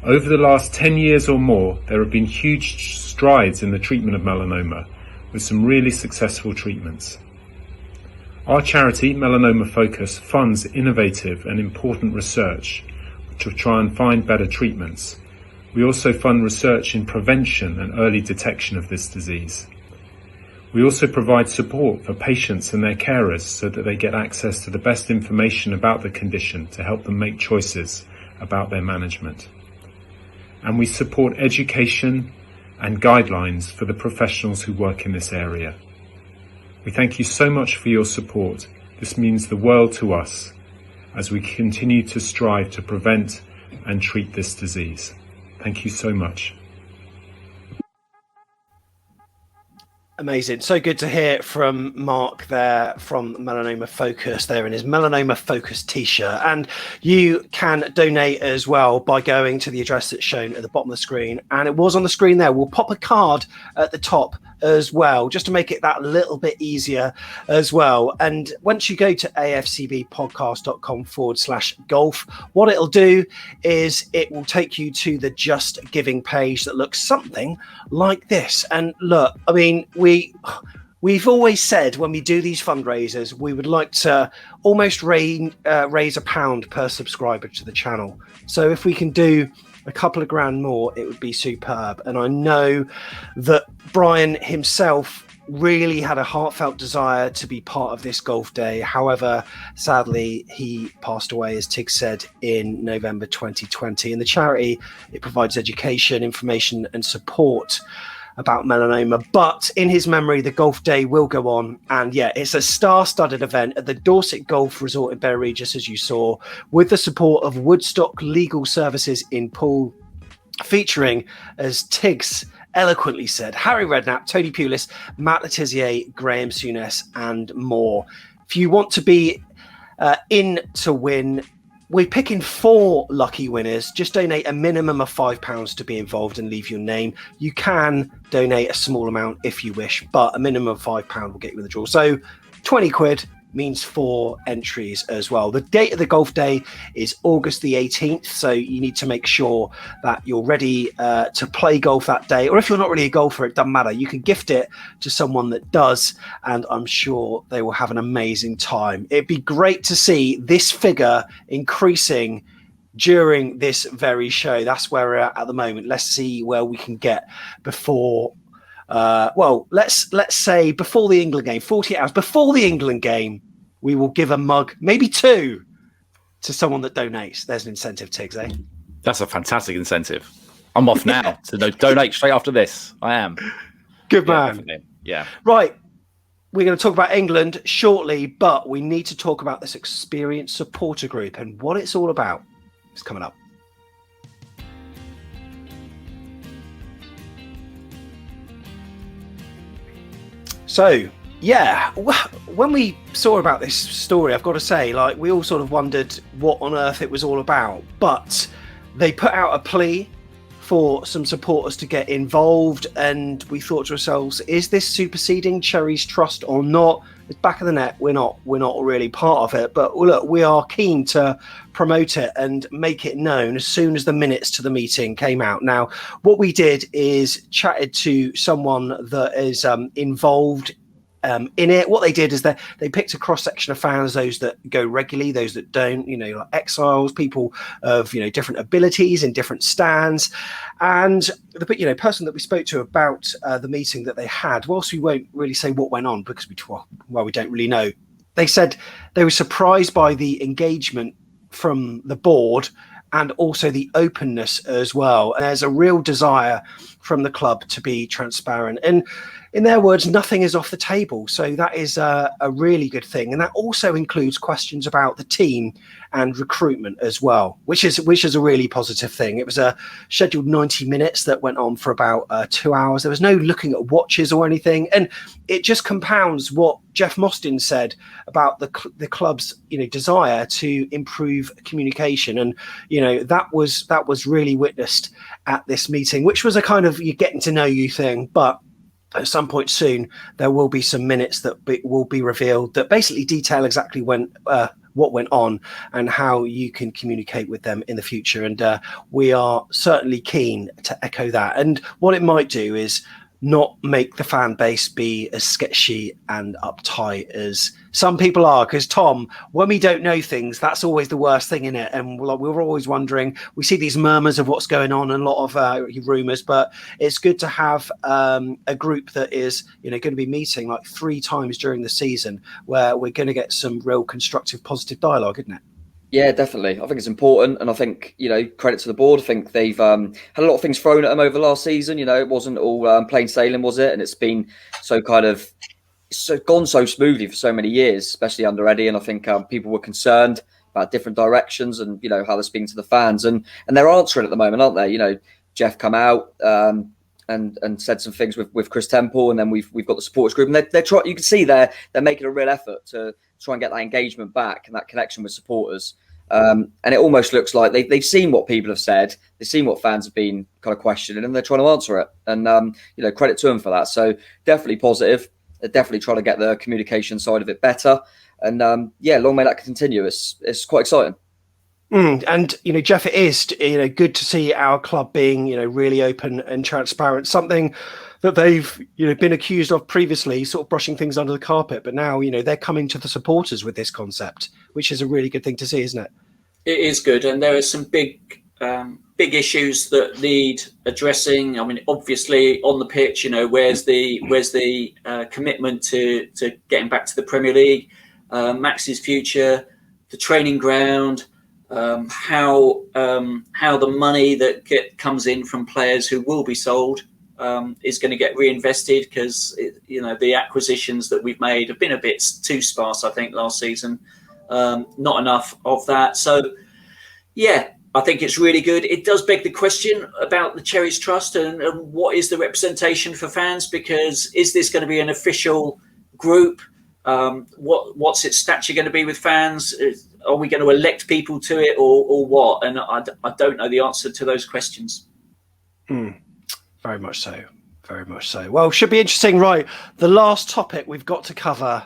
Over the last 10 years or more, there have been huge strides in the treatment of melanoma, with some really successful treatments. Our charity, Melanoma Focus, funds innovative and important research to try and find better treatments. We also fund research in prevention and early detection of this disease. We also provide support for patients and their carers so that they get access to the best information about the condition to help them make choices about their management. And we support education and guidelines for the professionals who work in this area. We thank you so much for your support. This means the world to us as we continue to strive to prevent and treat this disease. Thank you so much. Amazing. So good to hear from Mark there from Melanoma Focus there in his Melanoma Focus t-shirt. And you can donate as well by going to the address that's shown at the bottom of the screen. And it was on the screen there. We'll pop a card at the top as well, just to make it that little bit easier as well. And once you go to afcbpodcast.com/golf, what it'll do is it will take you to the Just Giving page that looks something like this. And look, I mean, we've always said when we do these fundraisers, we would like to almost raise £1 per subscriber to the channel. So if we can do a couple of grand more, it would be superb. And I know that Brian himself really had a heartfelt desire to be part of this golf day. However, sadly, he passed away, as Tigz said, in November 2020. And the charity, it provides education, information and support about melanoma, but in his memory, the golf day will go on. And yeah, it's a star-studded event at the Dorset Golf Resort in Bury Regis, as you saw, with the support of Woodstock Legal Services in Poole, featuring, as Tigz eloquently said, Harry Redknapp, Tony Pulis, Matt Letizier, Graham Souness, and more. If you want to be in to win, we're picking 4 lucky winners. Just donate a minimum of £5 to be involved and leave your name. You can donate a small amount if you wish, but a minimum of £5 will get you in the draw. So 20 quid means 4 entries as well. The date of the golf day is August the 18th. So you need to make sure that you're ready to play golf that day. Or if you're not really a golfer, it doesn't matter. You can gift it to someone that does, and I'm sure they will have an amazing time. It'd be great to see this figure increasing during this very show. That's where we're at the moment. Let's see where we can get before let's say before the England game, 48 hours before the England game, we will give a mug, maybe 2, to someone that donates. There's an incentive, Tigz, eh? That's a fantastic incentive. I'm off now to donate straight after this. I am. Good man. Definitely. Yeah. Right. We're going to talk about England shortly, but we need to talk about this experienced supporter group and what it's all about. It's coming up. So, yeah, when we saw about this story, I've got to say, like, we all sort of wondered what on earth it was all about. But they put out a plea for some supporters to get involved, and we thought to ourselves, is this superseding Cherries Trust or not? It's back of the net. We're not really part of it, but look, we are keen to promote it and make it known as soon as the minutes to the meeting came out. Now, what we did is chatted to someone that is involved in it. What they did is that they picked a cross section of fans, those that go regularly, those that don't, like exiles, people of different abilities in different stands. And the person that we spoke to about the meeting that they had, whilst we won't really say what went on because we don't really know, they said they were surprised by the engagement from the board and also the openness as well. And there's a real desire from the club to be transparent. And in their words, nothing is off the table. So that is a really good thing. And that also includes questions about the team and recruitment as well, which is a really positive thing. It was a scheduled 90 minutes that went on for about 2 hours. There was no looking at watches or anything. And it just compounds what Jeff Mostyn said about the club's desire to improve communication. And that was really witnessed at this meeting, which was a kind of you getting to know you thing. But at some point soon, there will be some minutes that will be revealed that basically detail exactly what went on and how you can communicate with them in the future. And we are certainly keen to echo that. And what it might do is not make the fan base be as sketchy and uptight as some people are. Because Tom, when we don't know things, that's always the worst thing in it. And we're always wondering, we see these murmurs of what's going on and a lot of rumours, but it's good to have a group that is going to be meeting like 3 times during the season where we're going to get some real constructive, positive dialogue, isn't it? Yeah, definitely. I think it's important. And I think, credit to the board. I think they've had a lot of things thrown at them over the last season. It wasn't all plain sailing, was it? And it's been gone so smoothly for so many years, especially under Eddie. And I think people were concerned about different directions and, how they're speaking to the fans. And they're answering at the moment, aren't they? Jeff come out and said some things with Chris Temple. And then we've got the supporters group. And they're trying, you can see they're making a real effort to try and get that engagement back and that connection with supporters. And it almost looks like they've seen what people have said, they've seen what fans have been kind of questioning, and they're trying to answer it. And credit to them for that. So definitely positive. They're definitely trying to get the communication side of it better. And long may that continue. It's quite exciting. And Jeff, it is good to see our club being really open and transparent. Something that they've been accused of previously, sort of brushing things under the carpet, but now they're coming to the supporters with this concept, which is a really good thing to see, isn't it? It is good, and there are some big issues that need addressing. I mean, obviously on the pitch, where's the commitment to getting back to the Premier League, Max's future, the training ground, how the money that comes in from players who will be sold is going to get reinvested, because the acquisitions that we've made have been a bit too sparse, I think, last season. Not enough of that. So, yeah, I think it's really good. It does beg the question about the Cherries Trust and what is the representation for fans, because is this going to be an official group? What's its stature going to be with fans? Are we going to elect people to it or what? And I don't know the answer to those questions. Very much so. Very much so. Well, should be interesting. Right. The last topic we've got to cover.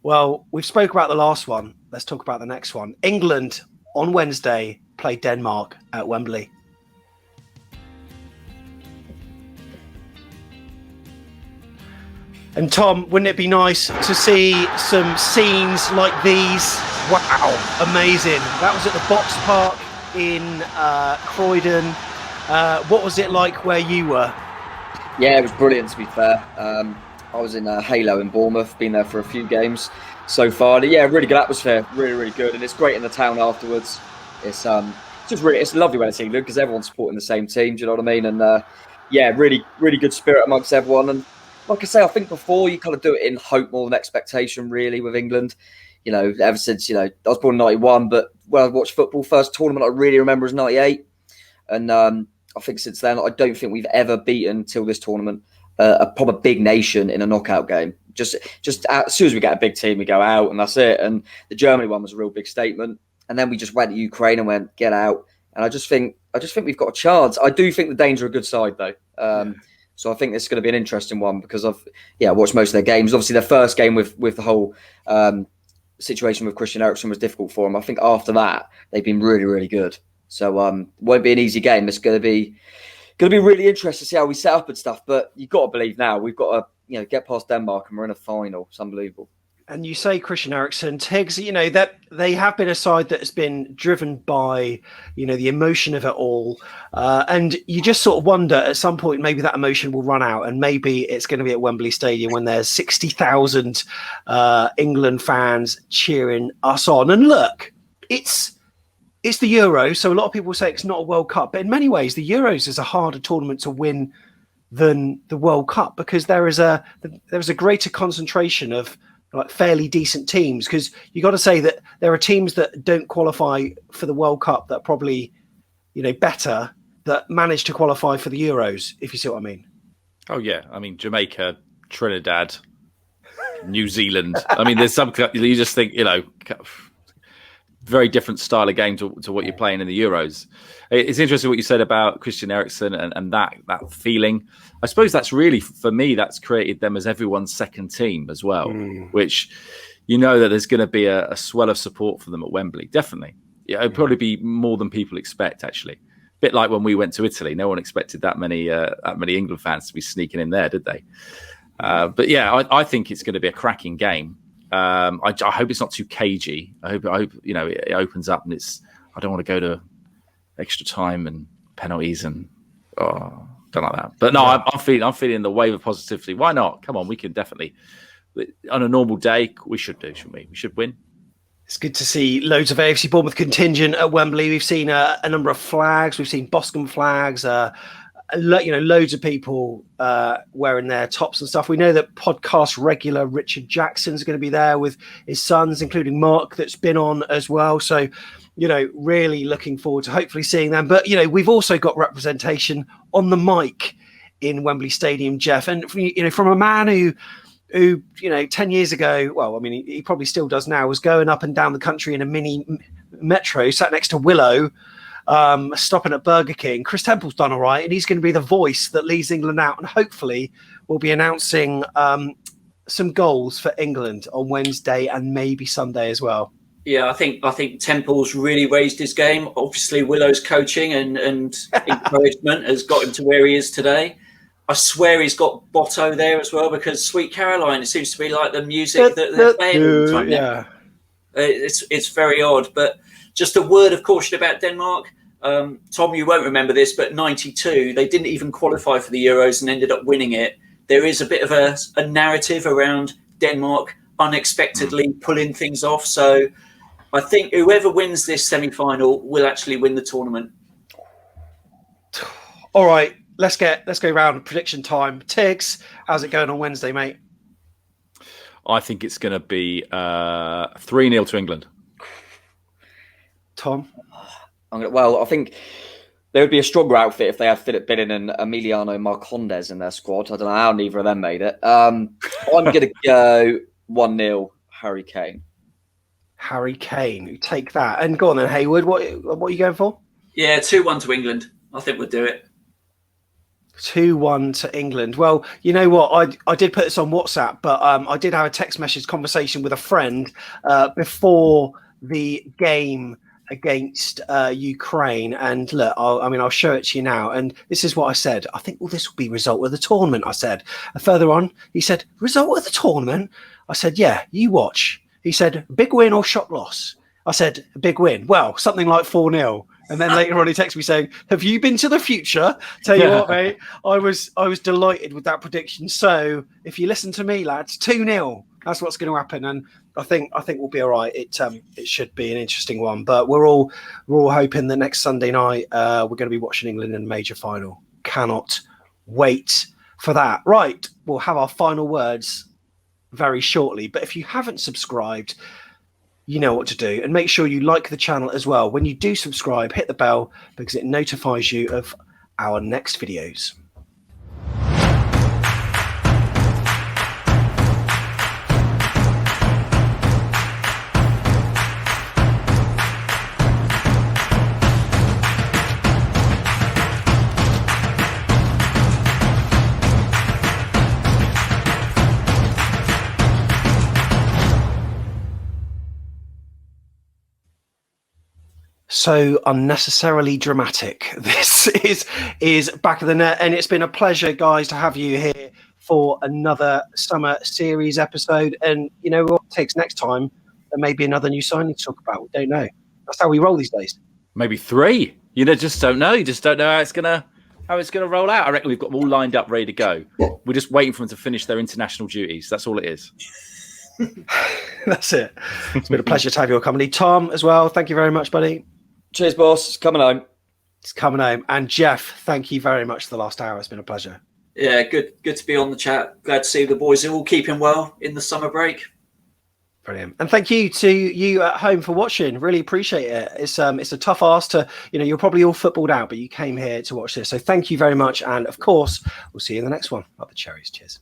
Well, we've spoke about the last one. Let's talk about the next one. England on Wednesday played Denmark at Wembley. And Tom, wouldn't it be nice to see some scenes like these? Wow, amazing. That was at the Box Park in Croydon. What was it like where you were? Yeah, it was brilliant, to be fair. I was in Halo in Bournemouth, been there for a few games so far. Yeah, really good atmosphere, really, really good. And it's great in the town afterwards. It's it's lovely when it's England because everyone's supporting the same team, do you know what I mean? And really, really good spirit amongst everyone. And like I say, I think before you kind of do it in hope more than expectation, really, with England. Ever since, I was born in 91, but when I watched football, first tournament I really remember was 98. And I think since then, I don't think we've ever beaten, till this tournament, a proper big nation in a knockout game. Just as soon as we get a big team, we go out and that's it. And the Germany one was a real big statement. And then we just went to Ukraine and went, get out. And I just think we've got a chance. I do think the Danes are a good side, though. So I think this is going to be an interesting one because I watched most of their games. Obviously, their first game with the whole situation with Christian Eriksen was difficult for them. I think after that, they've been really, really good. So won't be an easy game. It's going to be really interesting to see how we set up and stuff. But you've got to believe now we've got get past Denmark and we're in a final. It's unbelievable. And you say Christian Eriksen, Tigz, that they have been a side that has been driven by, the emotion of it all. And you just sort of wonder at some point, maybe that emotion will run out and maybe it's going to be at Wembley Stadium when there's 60,000 England fans cheering us on. And look, it's the Euros. So a lot of people say it's not a World Cup, but in many ways, the Euros is a harder tournament to win than the World Cup because there is a greater concentration of like fairly decent teams, because you got to say that there are teams that don't qualify for the World Cup that are probably, better, that manage to qualify for the Euros, if you see what I mean. Oh, yeah. I mean, Jamaica, Trinidad, New Zealand. I mean, there's some, you just think, very different style of game to what you're playing in the Euros. It's interesting what you said about Christian Eriksen and that feeling. I suppose that's really, for me, that's created them as everyone's second team as well, which that there's going to be a swell of support for them at Wembley. Definitely. Yeah, it'll probably be more than people expect, actually. A bit like when we went to Italy. No one expected that many England fans to be sneaking in there, did they? But yeah, I think it's going to be a cracking game. I hope it's not too cagey. I hope it opens up and I don't want to go to extra time and penalties and don't like that. But no, I'm feeling the wave of positivity. Why not? Come on, we can definitely. On a normal day, we should do, shouldn't we? We should win. It's good to see loads of AFC Bournemouth contingent at Wembley. We've seen a number of flags. We've seen Boscombe flags. Loads of people wearing their tops and stuff. We know that podcast regular Richard Jackson's going to be there with his sons, including Mark, that's been on as well. So, really looking forward to hopefully seeing them. But, we've also got representation on the mic in Wembley Stadium, Jeff. And, from a man who 10 years ago, well, I mean, he probably still does now, was going up and down the country in a mini metro, sat next to Willow, stopping at Burger King. Chris Temple's done all right, and he's going to be the voice that leads England out, and hopefully we'll be announcing some goals for England on Wednesday and maybe Sunday as well. Yeah, I think Temple's really raised his game. Obviously, Willow's coaching and encouragement has got him to where he is today. I swear he's got Botto there as well, because Sweet Caroline, it seems to be like the music that they're playing all the time. Yeah. It's very odd, but just a word of caution about Denmark. Tom, you won't remember this, but 92, they didn't even qualify for the Euros and ended up winning it. There is a bit of a narrative around Denmark unexpectedly pulling things off. So I think whoever wins this semi-final will actually win the tournament. All right, let's go round prediction time. Tigz, how's it going on Wednesday, mate? I think it's going to be 3-0 to England. Tom? I think there would be a stronger outfit if they had Philip Billing and Emiliano Marcondes in their squad. I don't know how neither of them made it. I'm going to go 1-0 Harry Kane. Harry Kane, you take that. And go on then, Hayward. What are you going for? Yeah, 2-1 to England. I think we'll do it. 2-1 to England. Well, you know what? I did put this on WhatsApp, but I did have a text message conversation with a friend before the game against Ukraine. And look, I'll show it to you now. And this is what I said. I think, this will be result of the tournament, I said. And further on, he said, result of the tournament? I said, yeah, you watch. He said, big win or shock loss? I said, big win. Well, something like 4-0. And then later on, he texted me saying, have you been to the future? Tell you what, mate, I was delighted with that prediction. So if you listen to me, lads, 2-0. That's what's going to happen. And I think we'll be all right. It should be an interesting one. But we're all hoping that next Sunday night we're going to be watching England in a major final. Cannot wait for that. Right, we'll have our final words very shortly. But if you haven't subscribed, you know what to do. And make sure you like the channel as well. When you do subscribe, hit the bell because it notifies you of our next videos. So unnecessarily dramatic. This is Back of the Net, and it's been a pleasure, guys, to have you here for another summer series episode. And you know what? Tigz, next time there may be another new signing to talk about. We don't know. That's how we roll these days. Maybe 3. You just don't know. You just don't know how it's gonna roll out. I reckon we've got them all lined up, ready to go. We're just waiting for them to finish their international duties. That's all it is. That's it. It's been a pleasure to have your company. Tom, as well, thank you very much, buddy. Cheers, boss. It's coming home. It's coming home. And Jeff, thank you very much for the last hour. It's been a pleasure. Yeah, good to be on the chat. Glad to see the boys are all keeping well in the summer break. Brilliant. And thank you to you at home for watching. Really appreciate it. It's a tough ask to, you're probably all footballed out, but you came here to watch this. So thank you very much. And of course, we'll see you in the next one. Up the Cherries. Cheers.